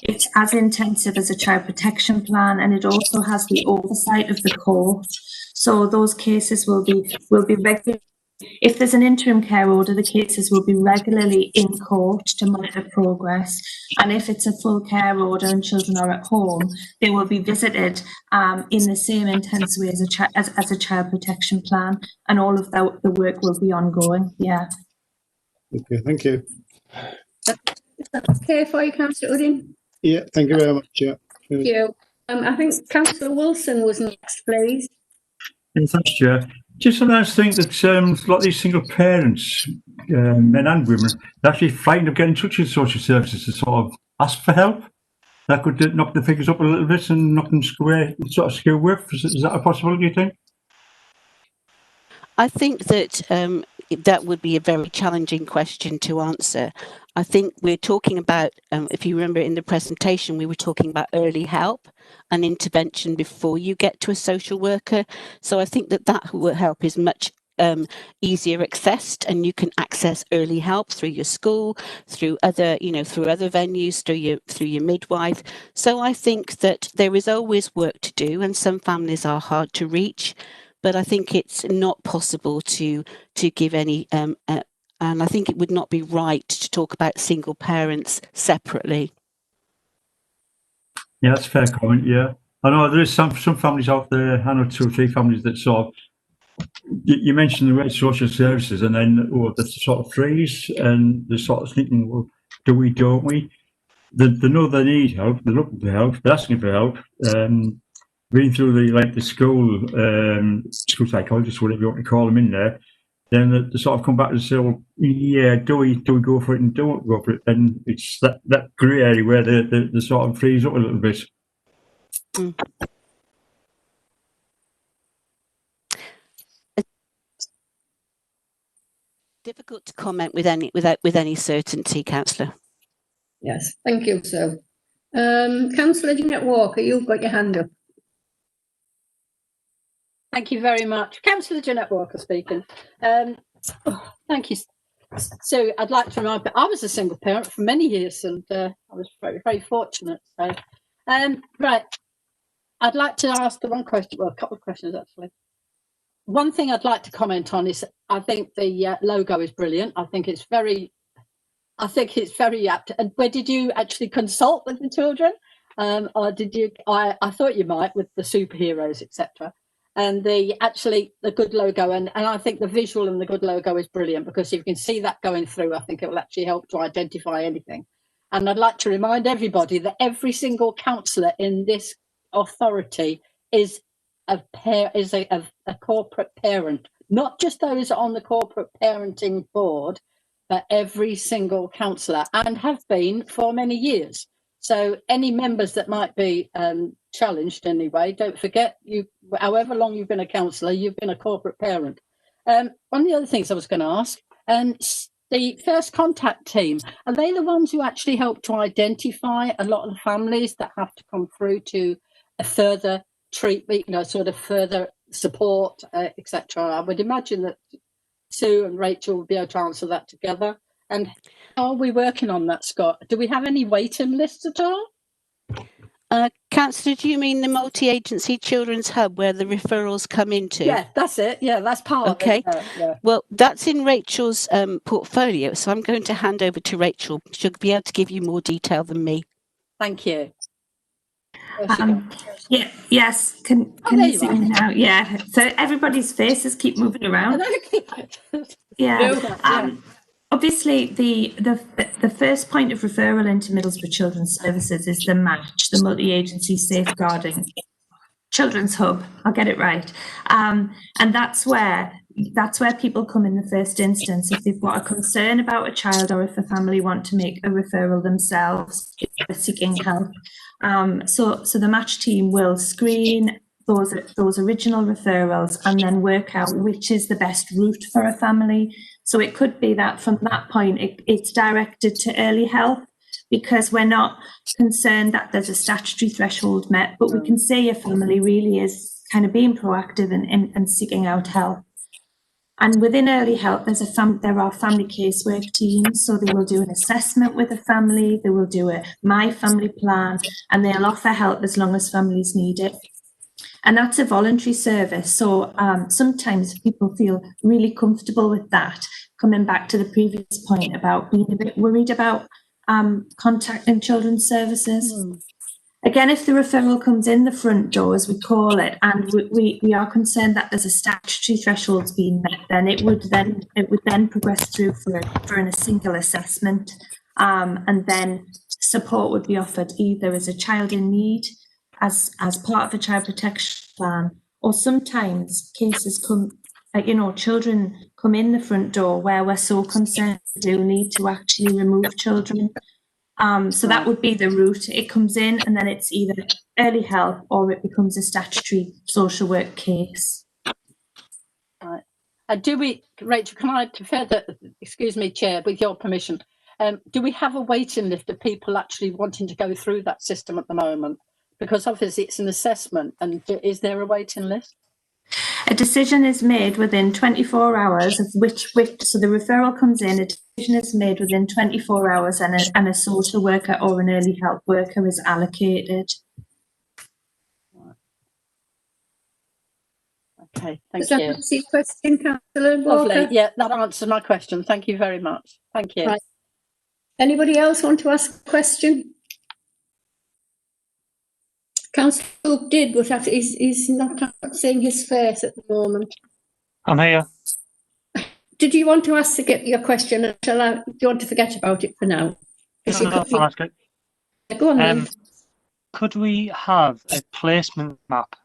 It's as intensive as a child protection plan, and it also has the oversight of the court. So those cases will be regularly. If there's an interim care order, the cases will be regularly in court to monitor progress. And if it's a full care order and children are at home, they will be visited in the same intense way as a child protection plan. And all of the work will be ongoing. Yeah. Okay, thank you. Is that okay for you, Councillor Udin? Yeah, thank you very much. Yeah. Thank you. I think Councillor Wilson was next, please. Thanks, Chair. Just sometimes think that a lot of these single parents, men and women, are actually frightened of getting in touch with social services to sort of ask for help. That could knock the figures up a little bit and knock them square with. Is that a possibility, you think? I think that that would be a very challenging question to answer. I think we're talking about, if you remember in the presentation, we were talking about early help and intervention before you get to a social worker. So I think that help is much easier accessed, and you can access early help through your school, through other venues, through your midwife. So I think that there is always work to do, and some families are hard to reach. But I think it's not possible to give any, and I think it would not be right to talk about single parents separately. Yeah, that's a fair comment. Yeah, I know there is some families out there. I know 2 or 3 families that sort of. You mentioned the right social services, and then the sort of freeze, and they're sort of thinking, well, do we? Don't we? They know they need help. They're looking for help. They're asking for help. Reading through the school psychologists, whatever you want to call them, in there, then they sort of come back and say, well, yeah, do we go for it and don't go for it? And it's that grey area where they sort of freeze up a little bit. Mm. Difficult to comment with any certainty, Councillor. Yes, thank you, sir. Councillor Jeanette Walker, you've got your hand up. Thank you very much. Councillor Jeanette Walker speaking. Thank you. So I'd like to remind you, I was a single parent for many years, and I was very, very fortunate. So, right, I'd like to ask the one question, well, a couple of questions actually. one thing I'd like to comment on is I think the logo is brilliant. I think it's very apt. And where did you actually consult with the children? Or did you? I thought you might with the superheroes, etc. And the good logo, and I think the visual and the good logo is brilliant, because if you can see that going through, I think it will actually help to identify anything. And I'd like to remind everybody that every single councillor in this authority is a corporate parent, not just those on the corporate parenting board, but every single councillor, and have been for many years. So any members that might be challenged anyway, don't forget, however long you've been a councillor, you've been a corporate parent. One of the other things I was going to ask, the first contact team, are they the ones who actually help to identify a lot of the families that have to come through to a further treatment, sort of further support, etc.? I would imagine that Sue and Rachel will be able to answer that together. And how are we working on that, Scott? Do we have any waiting lists at all? Councillor, do you mean the multi-agency children's hub where the referrals come into? Yeah, that's it. Yeah, that's part of it. Yeah. Well, that's in Rachel's portfolio, so I'm going to hand over to Rachel. She'll be able to give you more detail than me. Thank you. Yes. Can you see me now? Yeah. So everybody's faces keep moving around. Yeah. Obviously, the first point of referral into Middlesbrough Children's Services is the MATCH, the Multi-Agency Safeguarding Children's Hub. I'll get it right. And that's where people come in the first instance if they've got a concern about a child, or if a family want to make a referral themselves, if they're seeking help. So the MATCH team will screen those original referrals and then work out which is the best route for a family. So it could be that from that point, it's directed to early help, because we're not concerned that there's a statutory threshold met, but we can see a family really is kind of being proactive and seeking out help. And within early help, there are family casework teams, so they will do an assessment with a family, they will do a My Family plan, and they'll offer help as long as families need it. And that's a voluntary service. So sometimes people feel really comfortable with that. Coming back to the previous point about being a bit worried about contacting children's services. Again, if the referral comes in the front door, as we call it, and we are concerned that there's a statutory threshold being met, then it would then progress through for a single assessment, and then support would be offered either as a child in need, as part of a child protection plan, or sometimes cases come, children come in the front door where we're so concerned we do need to actually remove children. So that would be the route. It comes in and then it's either early help or it becomes a statutory social work case. Right. Rachel, can I further, excuse me, Chair, with your permission, do we have a waiting list of people actually wanting to go through that system at the moment? Because obviously it's an assessment, and is there a waiting list? A decision is made within 24 hours of which so the referral comes in, a decision is made within 24 hours and a social worker or an early help worker is allocated. Okay, thank you. Does that answer your question, Councillor Walker? Lovely. Yeah, that answered my question. Thank you very much. Thank you. Right. Anybody else want to ask a question? Councillor did, but he's not seeing his face at the moment. I'm here. Did you want to ask your question? Do you want to forget about it for now? No, I'll ask it. Go on then. Could we have a placement map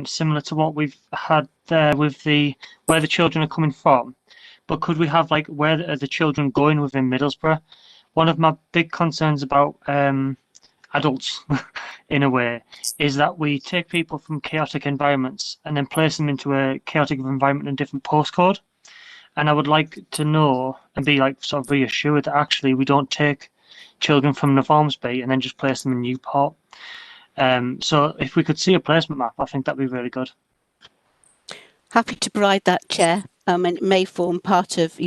similar to what we've had there with where the children are coming from, but could we have like where are the children going within Middlesbrough? One of my big concerns about adults in a way is that we take people from chaotic environments and then place them into a chaotic environment in a different postcode, and I would like to know and be like sort of reassured that actually we don't take children from Northalmsby and then just place them in Newport. So if we could see a placement map, I think that'd be really good. Happy to provide that, Chair. And it may form part of,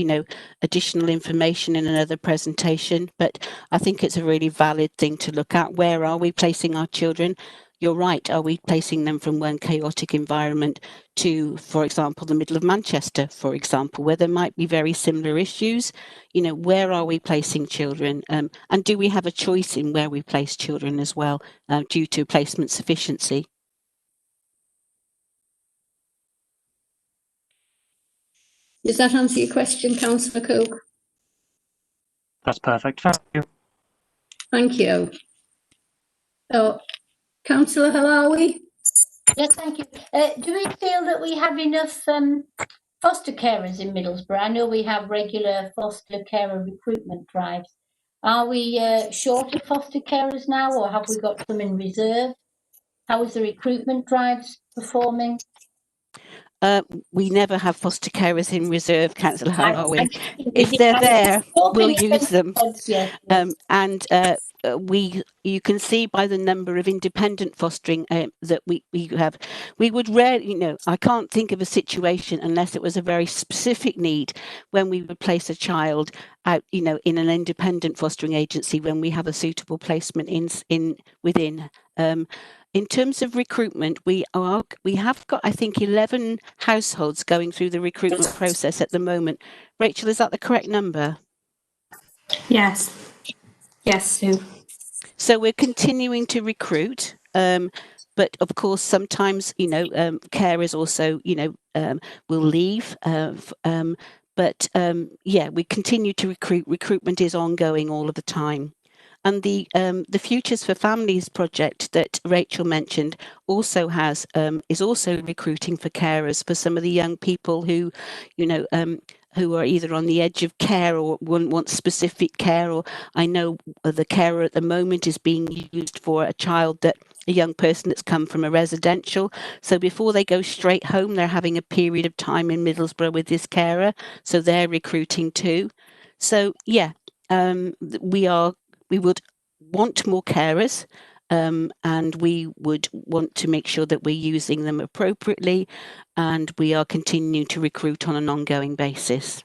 additional information in another presentation, but I think it's a really valid thing to look at. Where are we placing our children? You're right. Are we placing them from one chaotic environment to, for example, the middle of Manchester, for example, where there might be very similar issues? Where are we placing children? And do we have a choice in where we place children as well, due to placement sufficiency? Does that answer your question, Councillor Cook? That's perfect. Thank you. Thank you. So, Councillor Halawi? Yes, thank you. Do we feel that we have enough foster carers in Middlesbrough? I know we have regular foster carer recruitment drives. Are we short of foster carers now, or have we got some in reserve? How is the recruitment drives performing? We never have foster carers in reserve, Councillor Halawi. If they're there, we'll use them. And you can see by the number of independent fostering that we have. We would rarely, I can't think of a situation unless it was a very specific need when we would place a child out, in an independent fostering agency when we have a suitable placement within. In terms of recruitment, we have got, I think, 11 households going through the recruitment process at the moment. Rachel, is that the correct number? Yes. Yes, Sue. So we're continuing to recruit, but of course, sometimes, carers also, will leave. But we continue to recruit. Recruitment is ongoing all of the time. And the Futures for Families project that Rachel mentioned also is also recruiting for carers for some of the young people who, who are either on the edge of care or want specific care. Or I know the carer at the moment is being used for a young person that's come from a residential. So before they go straight home, they're having a period of time in Middlesbrough with this carer. So they're recruiting too. So we would want more carers, and we would want to make sure that we're using them appropriately, and we are continuing to recruit on an ongoing basis.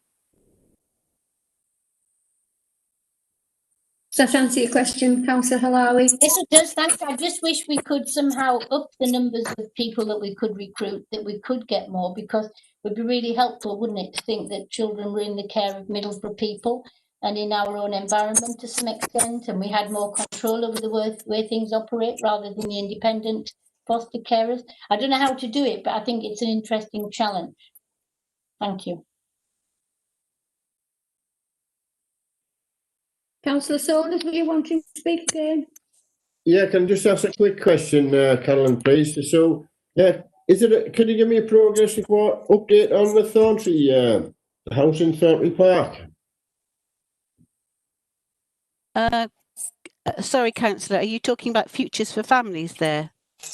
Does that answer your question, Councillor Halawi? Yes, it does. Thanks. I just wish we could somehow up the numbers of people that we could recruit, that we could get more, because it would be really helpful, wouldn't it, to think that children were in the care of Middlesbrough people and in our own environment to some extent, and we had more control over the way things operate rather than the independent foster carers. I don't know how to do it, but I think it's an interesting challenge. Thank you. Councillor Saunders, were you wanting to speak again? Yeah, can I just ask a quick question, Carolyn, please? So, can you give me a progress report update on the Thorntree, the house in Thorntree Park? Sorry, Councillor, are you talking about Futures for Families there?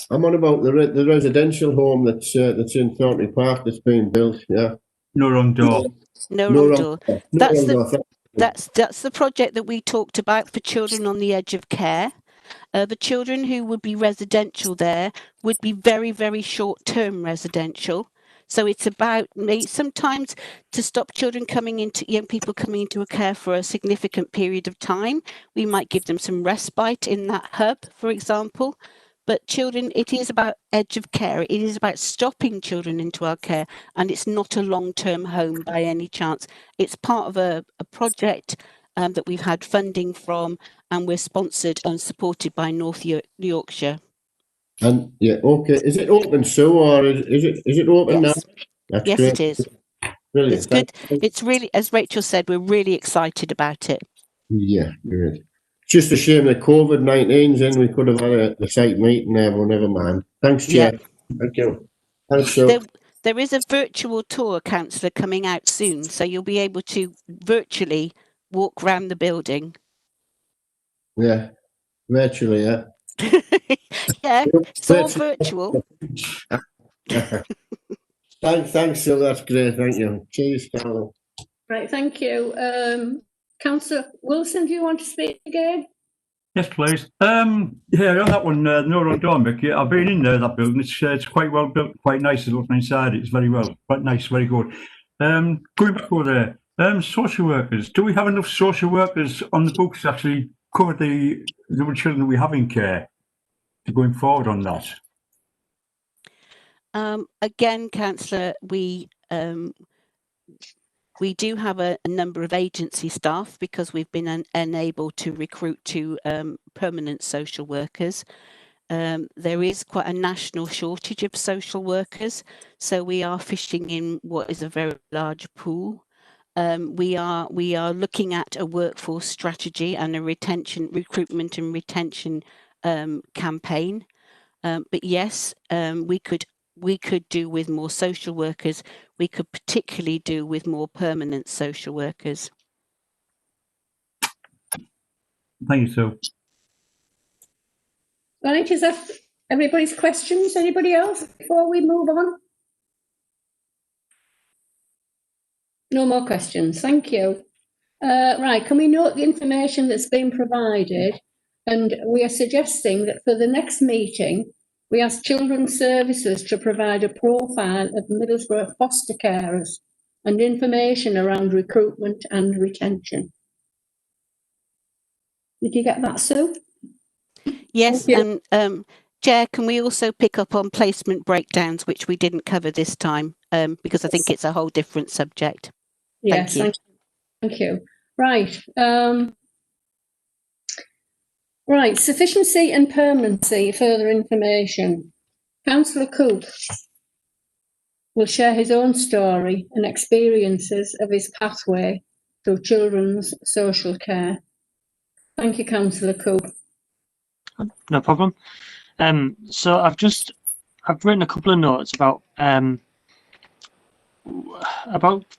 I'm on about the residential home that's in Thorntree Park that's being built. Yeah. No wrong door. No wrong door. That's the project that we talked about for children on the edge of care. The children who would be residential there would be very, very short-term residential. So it's about sometimes to stop young people coming into a care for a significant period of time. We might give them some respite in that hub, for example. But children, it is about edge of care. It is about stopping children into our care, and it's not a long-term home by any chance. It's part of a project that we've had funding from, and we're sponsored and supported by North Yorkshire. And yeah, okay. Is it open, Sue, or is it open now? That's yes, great. It is. Brilliant. It's good. It's really, as Rachel said, we're really excited about it. Yeah, good. It's just a shame that COVID-19's in. We could have had the site meeting there, but never mind. Thanks, Chair. Thank you. Thanks, Sue. There is a virtual tour, Councillor, coming out soon, so you'll be able to virtually walk around the building. Yeah, virtually, yeah. Yeah, it's all virtual. Thanks, Sue. That's great. Thank you. Cheers, Carol. Right, thank you. Councillor Wilson, do you want to speak again? Yes, please. Yeah, on that one, no wrong door, Mick. Yeah, I've been in there, that building. It's quite well built, quite nice to look inside. It's very well, quite nice, very good. Going back over there, social workers. Do we have enough social workers on the books to actually cover the children that we have in care? Going forward on that. Again, Councillor, we do have a number of agency staff because we've been unable to recruit to permanent social workers. There is quite a national shortage of social workers, so we are fishing in what is a very large pool. We are looking at a workforce strategy and a recruitment and retention campaign. But yes, we could do with more social workers. We could particularly do with more permanent social workers. Thank you, Sue. Right, is that everybody's questions? Anybody else before we move on? No more questions, thank you. Right, can we note the information that's been provided? And we are suggesting that for the next meeting, we ask Children's Services to provide a profile of Middlesbrough foster carers and information around recruitment and retention. Did you get that, Sue? Yes, and Chair, can we also pick up on placement breakdowns, which we didn't cover this time, because I think it's a whole different subject. Yes, thank you. Thank you. Right. Right, sufficiency and permanency, further information. Councillor Coop will share his own story and experiences of his pathway through children's social care. Thank you, Councillor Coop. No problem. So I've written a couple of notes about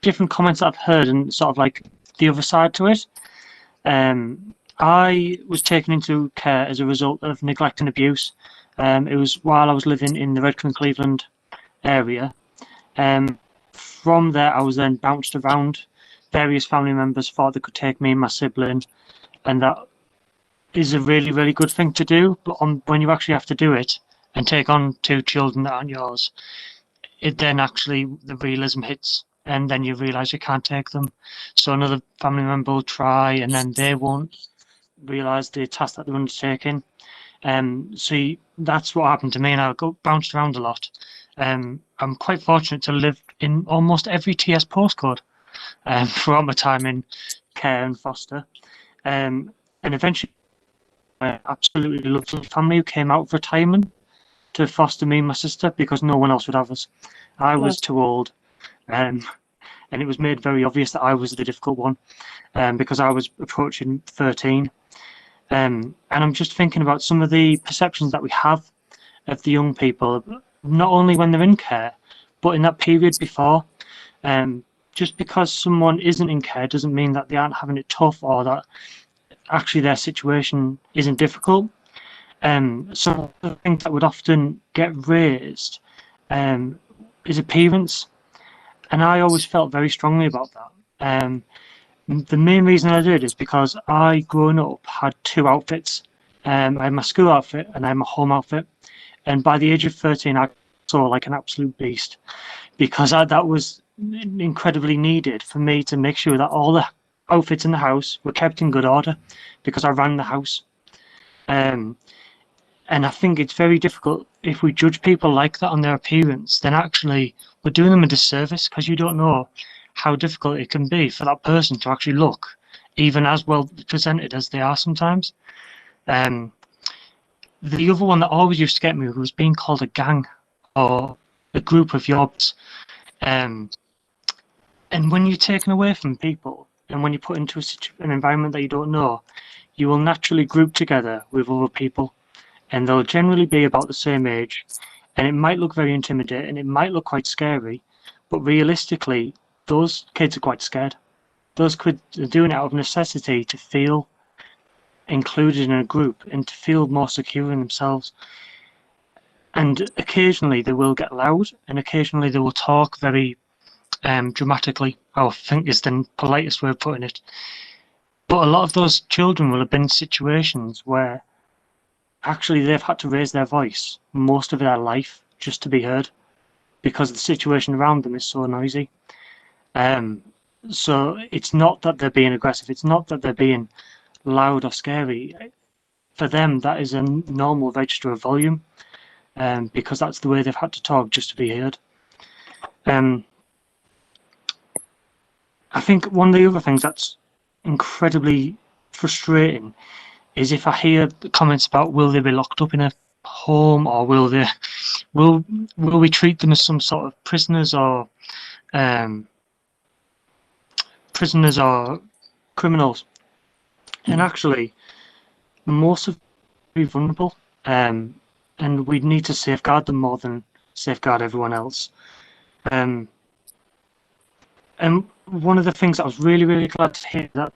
different comments that I've heard and sort of like the other side to it. I was taken into care as a result of neglect and abuse. It was while I was living in the Redcar and Cleveland area. From there, I was then bounced around. Various family members thought they could take me and my sibling, and that is a really, really good thing to do. But when you actually have to do it and take on two children that aren't yours, it then actually the realism hits, and then you realise you can't take them. So another family member will try, and then they won't realise the task that they're undertaking. So that's what happened to me, and I got bounced around a lot. I'm quite fortunate to live in almost every TS postcode throughout my time in care and foster. And eventually, I absolutely lovely family who came out of retirement to foster me and my sister because no one else would have us. I was too old, and it was made very obvious that I was the difficult one because I was approaching 13. And I'm just thinking about some of the perceptions that we have of the young people, not only when they're in care, but in that period before. Just because someone isn't in care doesn't mean that they aren't having it tough or that actually their situation isn't difficult. So the thing that would often get raised is appearance, and I always felt very strongly about that. The main reason I did is because I, growing up, had two outfits. I had my school outfit and I had my home outfit. And by the age of 13, I saw like an absolute beast because that was incredibly needed for me to make sure that all the outfits in the house were kept in good order because I ran the house. And I think it's very difficult if we judge people like that on their appearance, then actually we're doing them a disservice because you don't know how difficult it can be for that person to actually look even as well presented as they are sometimes. The other one that always used to get me was being called a gang or a group of yobs. And when you're taken away from people and when you're put into an environment that you don't know, you will naturally group together with other people, and they'll generally be about the same age, and it might look very intimidating, it might look quite scary, but realistically those kids are quite scared. Those kids are doing it out of necessity to feel included in a group and to feel more secure in themselves. And occasionally they will get loud, and occasionally they will talk very dramatically, I think is the politest way of putting it. But a lot of those children will have been in situations where actually they've had to raise their voice most of their life just to be heard because the situation around them is so noisy. So it's not that they're being aggressive. It's not that they're being loud or scary. For them, that is a normal register of volume, because that's the way they've had to talk just to be heard. I think one of the other things that's incredibly frustrating is if I hear comments about will they be locked up in a home, or will we treat them as some sort of prisoners or criminals. And actually, most of them are very vulnerable, and we need to safeguard them more than safeguard everyone else. And one of the things I was really, really glad to hear that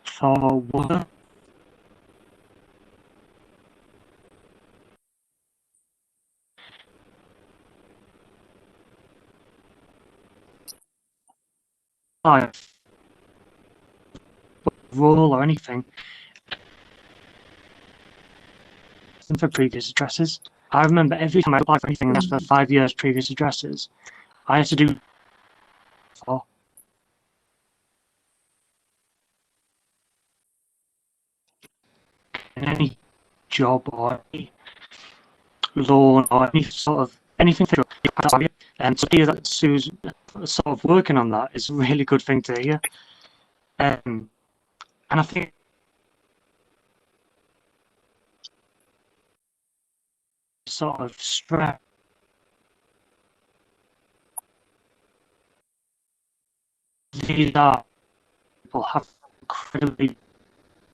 for water. Role or anything for previous addresses. I remember every time I applied for anything that's for 5 years previous addresses, I had to do for any job or any loan or any sort of anything. And so to hear that Sue's sort of working on that is a really good thing to hear. And I think sort of stress these are people have incredibly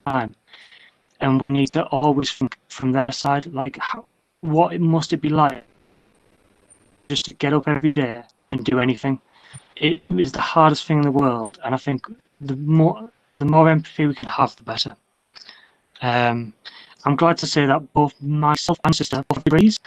time, and we need to always think from their side, like what must it be like just to get up every day and do anything. It is the hardest thing in the world, and I think the more empathy we can have, the better. I'm glad to say that both myself and sister both degrees,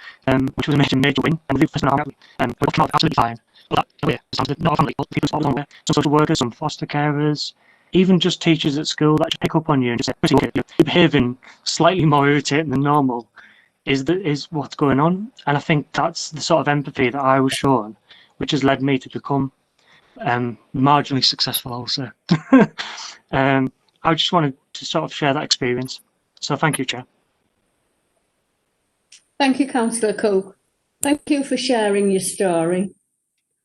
which was a major win, and the person we're looking at absolutely fine. But that way, not family, but people along there, some social workers, some foster carers, even just teachers at school that just pick up on you and just say, okay, you're behaving slightly more irritating than normal, is what's going on. And I think that's the sort of empathy that I was shown, which has led me to become marginally successful, I'll say. I just wanted to sort of share that experience. So thank you, Chair. Thank you, Councillor Cook. Thank you for sharing your story.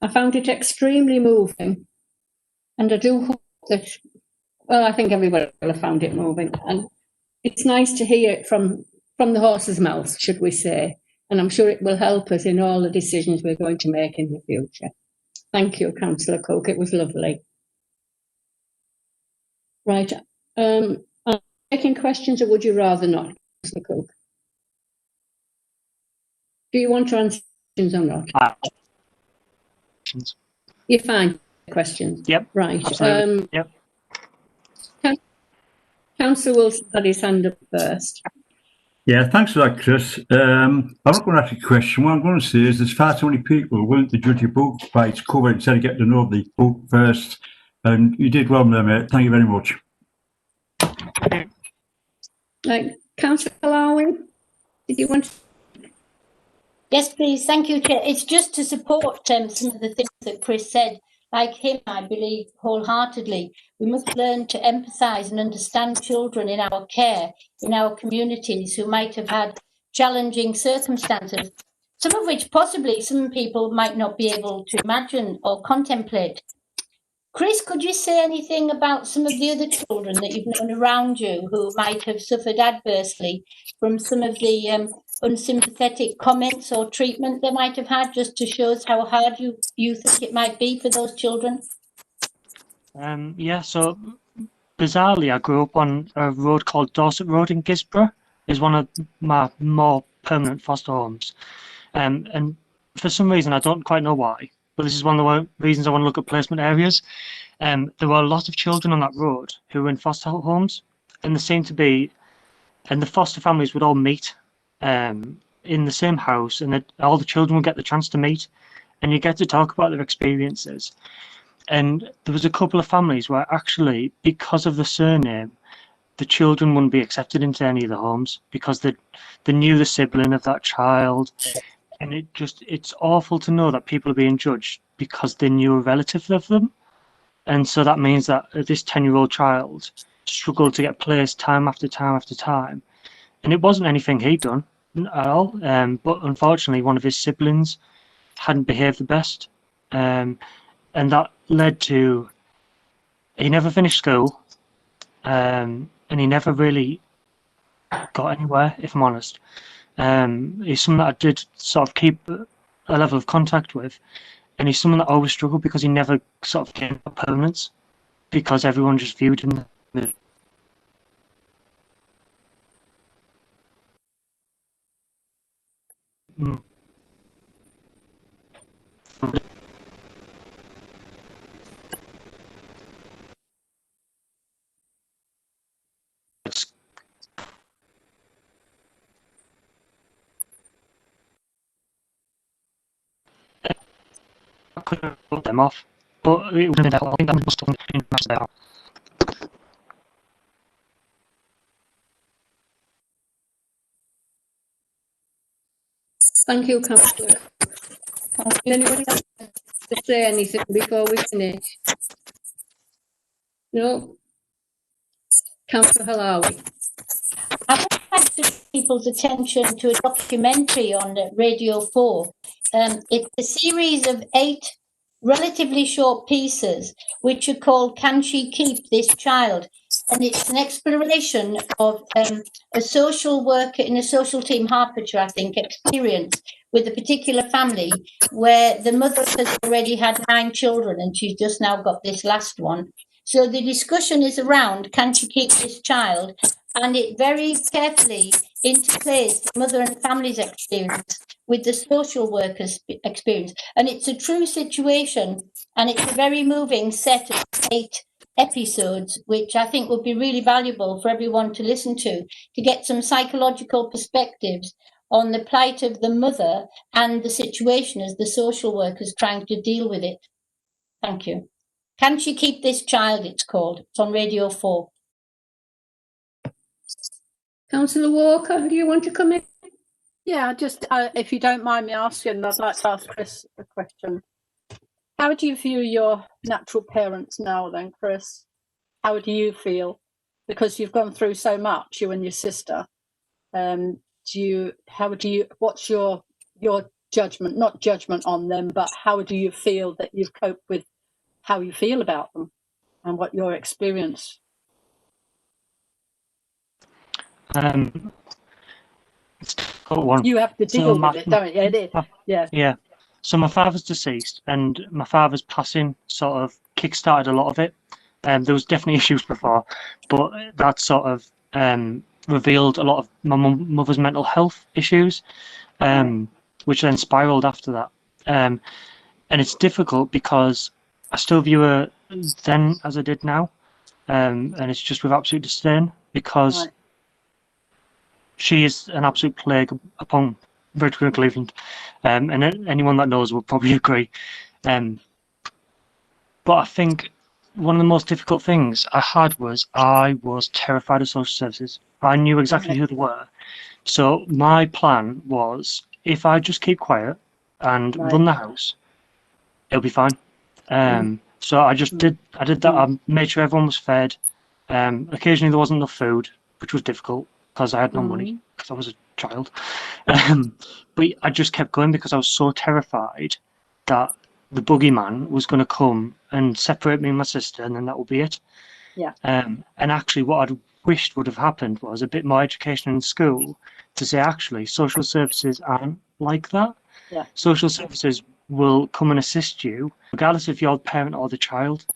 I found it extremely moving, and I do hope that, well, I think everybody will have found it moving, and it's nice to hear it from the horse's mouth, should we say, and I'm sure it will help us in all the decisions we're going to make in the future. Thank you, Councillor Cook. It was lovely. Right. Am I taking questions, or would you rather not, Councillor Cook? Do you want to answer questions or not? You're fine. Questions. Yep. Right. Absolutely. Yep. Councillor Wilson had his hand up first. Yeah, thanks for that, Chris. I'm not going to ask a question. What I'm going to say is there's far too many people willing to judge a book by its cover instead of getting to know the book first. And you did well there, mate. Thank you very much. Councillor Lawing, did you want to? Yes, please. Thank you, Chair. It's just to support some of the things that Chris said. Like him, I believe wholeheartedly, we must learn to empathise and understand children in our care, in our communities who might have had challenging circumstances, some of which possibly some people might not be able to imagine or contemplate. Chris, could you say anything about some of the other children that you've known around you who might have suffered adversely from some of the unsympathetic comments or treatment they might have had, just to show us how hard you think it might be for those children? Yeah, so bizarrely, I grew up on a road called Dorset Road in Gisborough. It's one of my more permanent foster homes. And for some reason, I don't quite know why, but this is one of the reasons I want to look at placement areas. There were a lot of children on that road who were in foster homes, and there seemed to be, and the foster families would all meet in the same house, and all the children would get the chance to meet, and you get to talk about their experiences. And there was a couple of families where actually, because of the surname, the children wouldn't be accepted into any of the homes because they knew the sibling of that child. And it's awful to know that people are being judged because they knew a relative of them. And so that means that this 10-year-old child struggled to get placed time after time after time. And it wasn't anything he'd done at all. But unfortunately, one of his siblings hadn't behaved the best. And that led to, he never finished school. And he never really got anywhere, if I'm honest. He's someone that I did sort of keep a level of contact with. And he's someone that always struggled because he never sort of came to permanence because everyone just viewed him. I could have put them off, but it would have been that. I think that was something there. Thank you, Councillor. Does anybody else to say anything before we finish? No? Councillor Halawi. I would like to draw people's attention to a documentary on Radio 4. It's a series of 8 relatively short pieces which are called Can She Keep This Child? And it's an exploration of a social worker in a social team, Hertfordshire, I think, experience with a particular family where the mother has already had 9 children and she's just now got this last one. So the discussion is around, can she keep this child? And it very carefully interplays the mother and family's experience with the social worker's experience. And it's a true situation, and it's a very moving set of 8 episodes, which I think would be really valuable for everyone to listen to get some psychological perspectives on the plight of the mother and the situation as the social worker's trying to deal with it. Thank you. Can She Keep This Child, it's called. It's on Radio 4. Councillor Walker, do you want to come in? Yeah, just if you don't mind me asking, I'd like to ask Chris a question. How do you view your natural parents now then, Chris? How do you feel? Because you've gone through so much, you and your sister. What's your judgment, not judgment on them, but how do you feel that you've coped with how you feel about them and what your experience? It's got one. You have to deal with it, don't you? It is. Yeah. Yeah. So my father's deceased, and my father's passing sort of kick-started a lot of it. There was definitely issues before, but that sort of revealed a lot of my mother's mental health issues, which then spiraled after that. And it's difficult because I still view her then as I did now, and it's just with absolute disdain because she is an absolute plague upon Vertical Cleveland, and anyone that knows will probably agree. But I think one of the most difficult things I had was I was terrified of social services. I knew exactly who they were. So my plan was, if I just keep quiet and run the house, it'll be fine. So I just did that. I made sure everyone was fed. Occasionally there wasn't enough food, which was difficult because I had no money because I was a child. But I just kept going because I was so terrified that the boogeyman was going to come and separate me and my sister, and then that would be it. Yeah. And actually, what I'd wished would have happened was a bit more education in school to say, actually, social services aren't like that. Yeah. Social services will come and assist you, regardless if you're the parent or the child.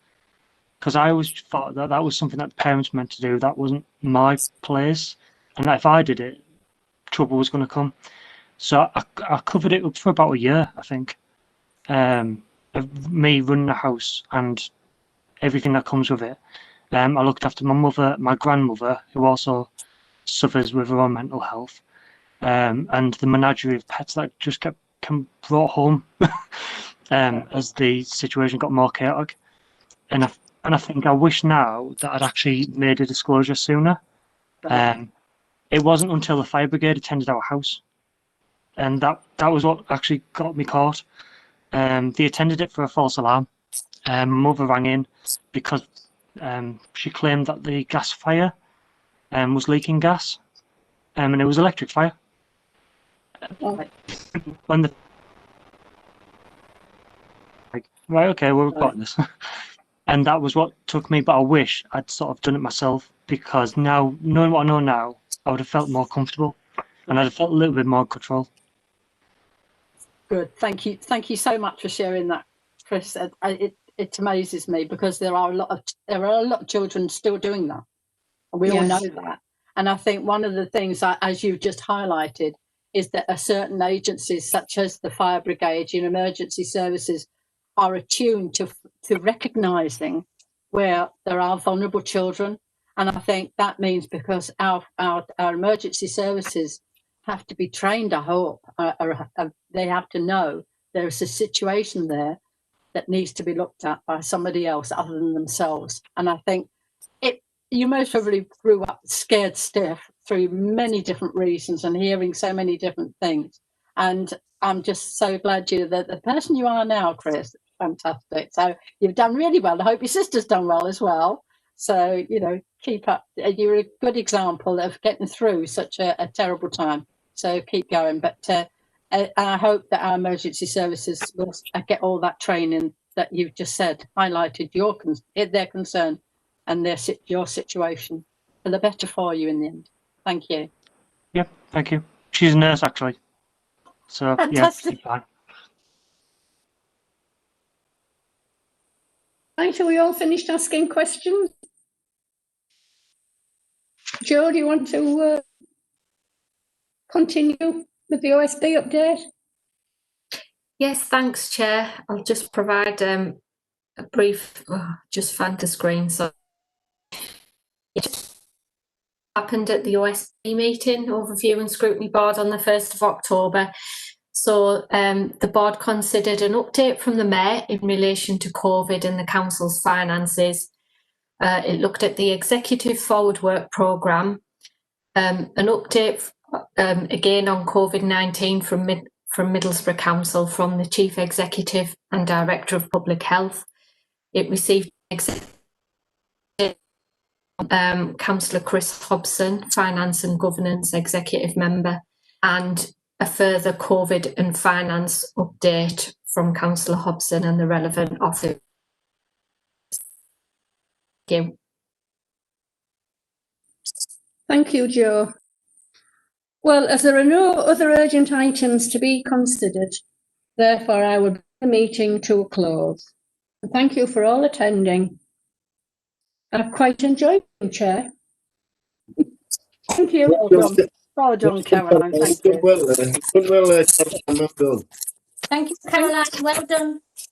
Because I always thought that that was something that the parents meant to do. That wasn't my place. And that if I did it, trouble was going to come. So I covered it up for about a year, I think. Of me running the house and everything that comes with it. I looked after my mother, my grandmother, who also suffers with her own mental health, and the menagerie of pets that just kept brought home as the situation got more chaotic. And I think I wish now that I'd actually made a disclosure sooner, It wasn't until the fire brigade attended our house, and that was what actually got me caught. They attended it for a false alarm. My mother rang in because she claimed that the gas fire was leaking gas, and it was electric fire. When the right, okay, we're reporting this. And that was what took me, but I wish I'd sort of done it myself, because now, knowing what I know now, I would have felt more comfortable and I'd have felt a little bit more in control. Good, thank you so much for sharing that, Chris. It amazes me, because there are a lot of children still doing that, and we all know that. And I think one of the things that, as you've just highlighted, is that certain agencies such as the fire brigade and emergency services are attuned to recognising where there are vulnerable children. And I think that means, because our emergency services have to be trained, I hope, they have to know there's a situation there that needs to be looked at by somebody else other than themselves. And I think you most probably grew up scared stiff through many different reasons and hearing so many different things. And I'm just so glad that the person you are now, Chris, fantastic. So you've done really well. I hope your sister's done well as well. So, keep up. You're a good example of getting through such a terrible time. So keep going. But I hope that our emergency services will get all that training that you've just said, highlighted their concern and your situation, for the better for you in the end. Thank you. Yeah, thank you. She's a nurse, actually. So, fantastic. Yeah, Right, are we all finished asking questions? Joe, do you want to continue with the OSB update? Yes, thanks, Chair. I'll just provide a brief, just find the screen. So it happened at the OSB meeting, Overview and Scrutiny Board, on the 1st of October. So the board considered an update from the Mayor in relation to COVID and the Council's finances. It looked at the Executive Forward Work Programme, an update again on COVID-19 from Middlesbrough Council from the Chief Executive and Director of Public Health. It received Councillor Chris Hobson, Finance and Governance Executive Member, and a further COVID and Finance update from Councillor Hobson and the relevant office. Thank you. Thank you, Jo. Well, as there are no other urgent items to be considered, therefore I will bring the meeting to a close. And thank you for all attending. I've quite enjoyed being Chair. Thank you. Well done, Caroline. Thank you. Well done. Thank you, Caroline. Well done.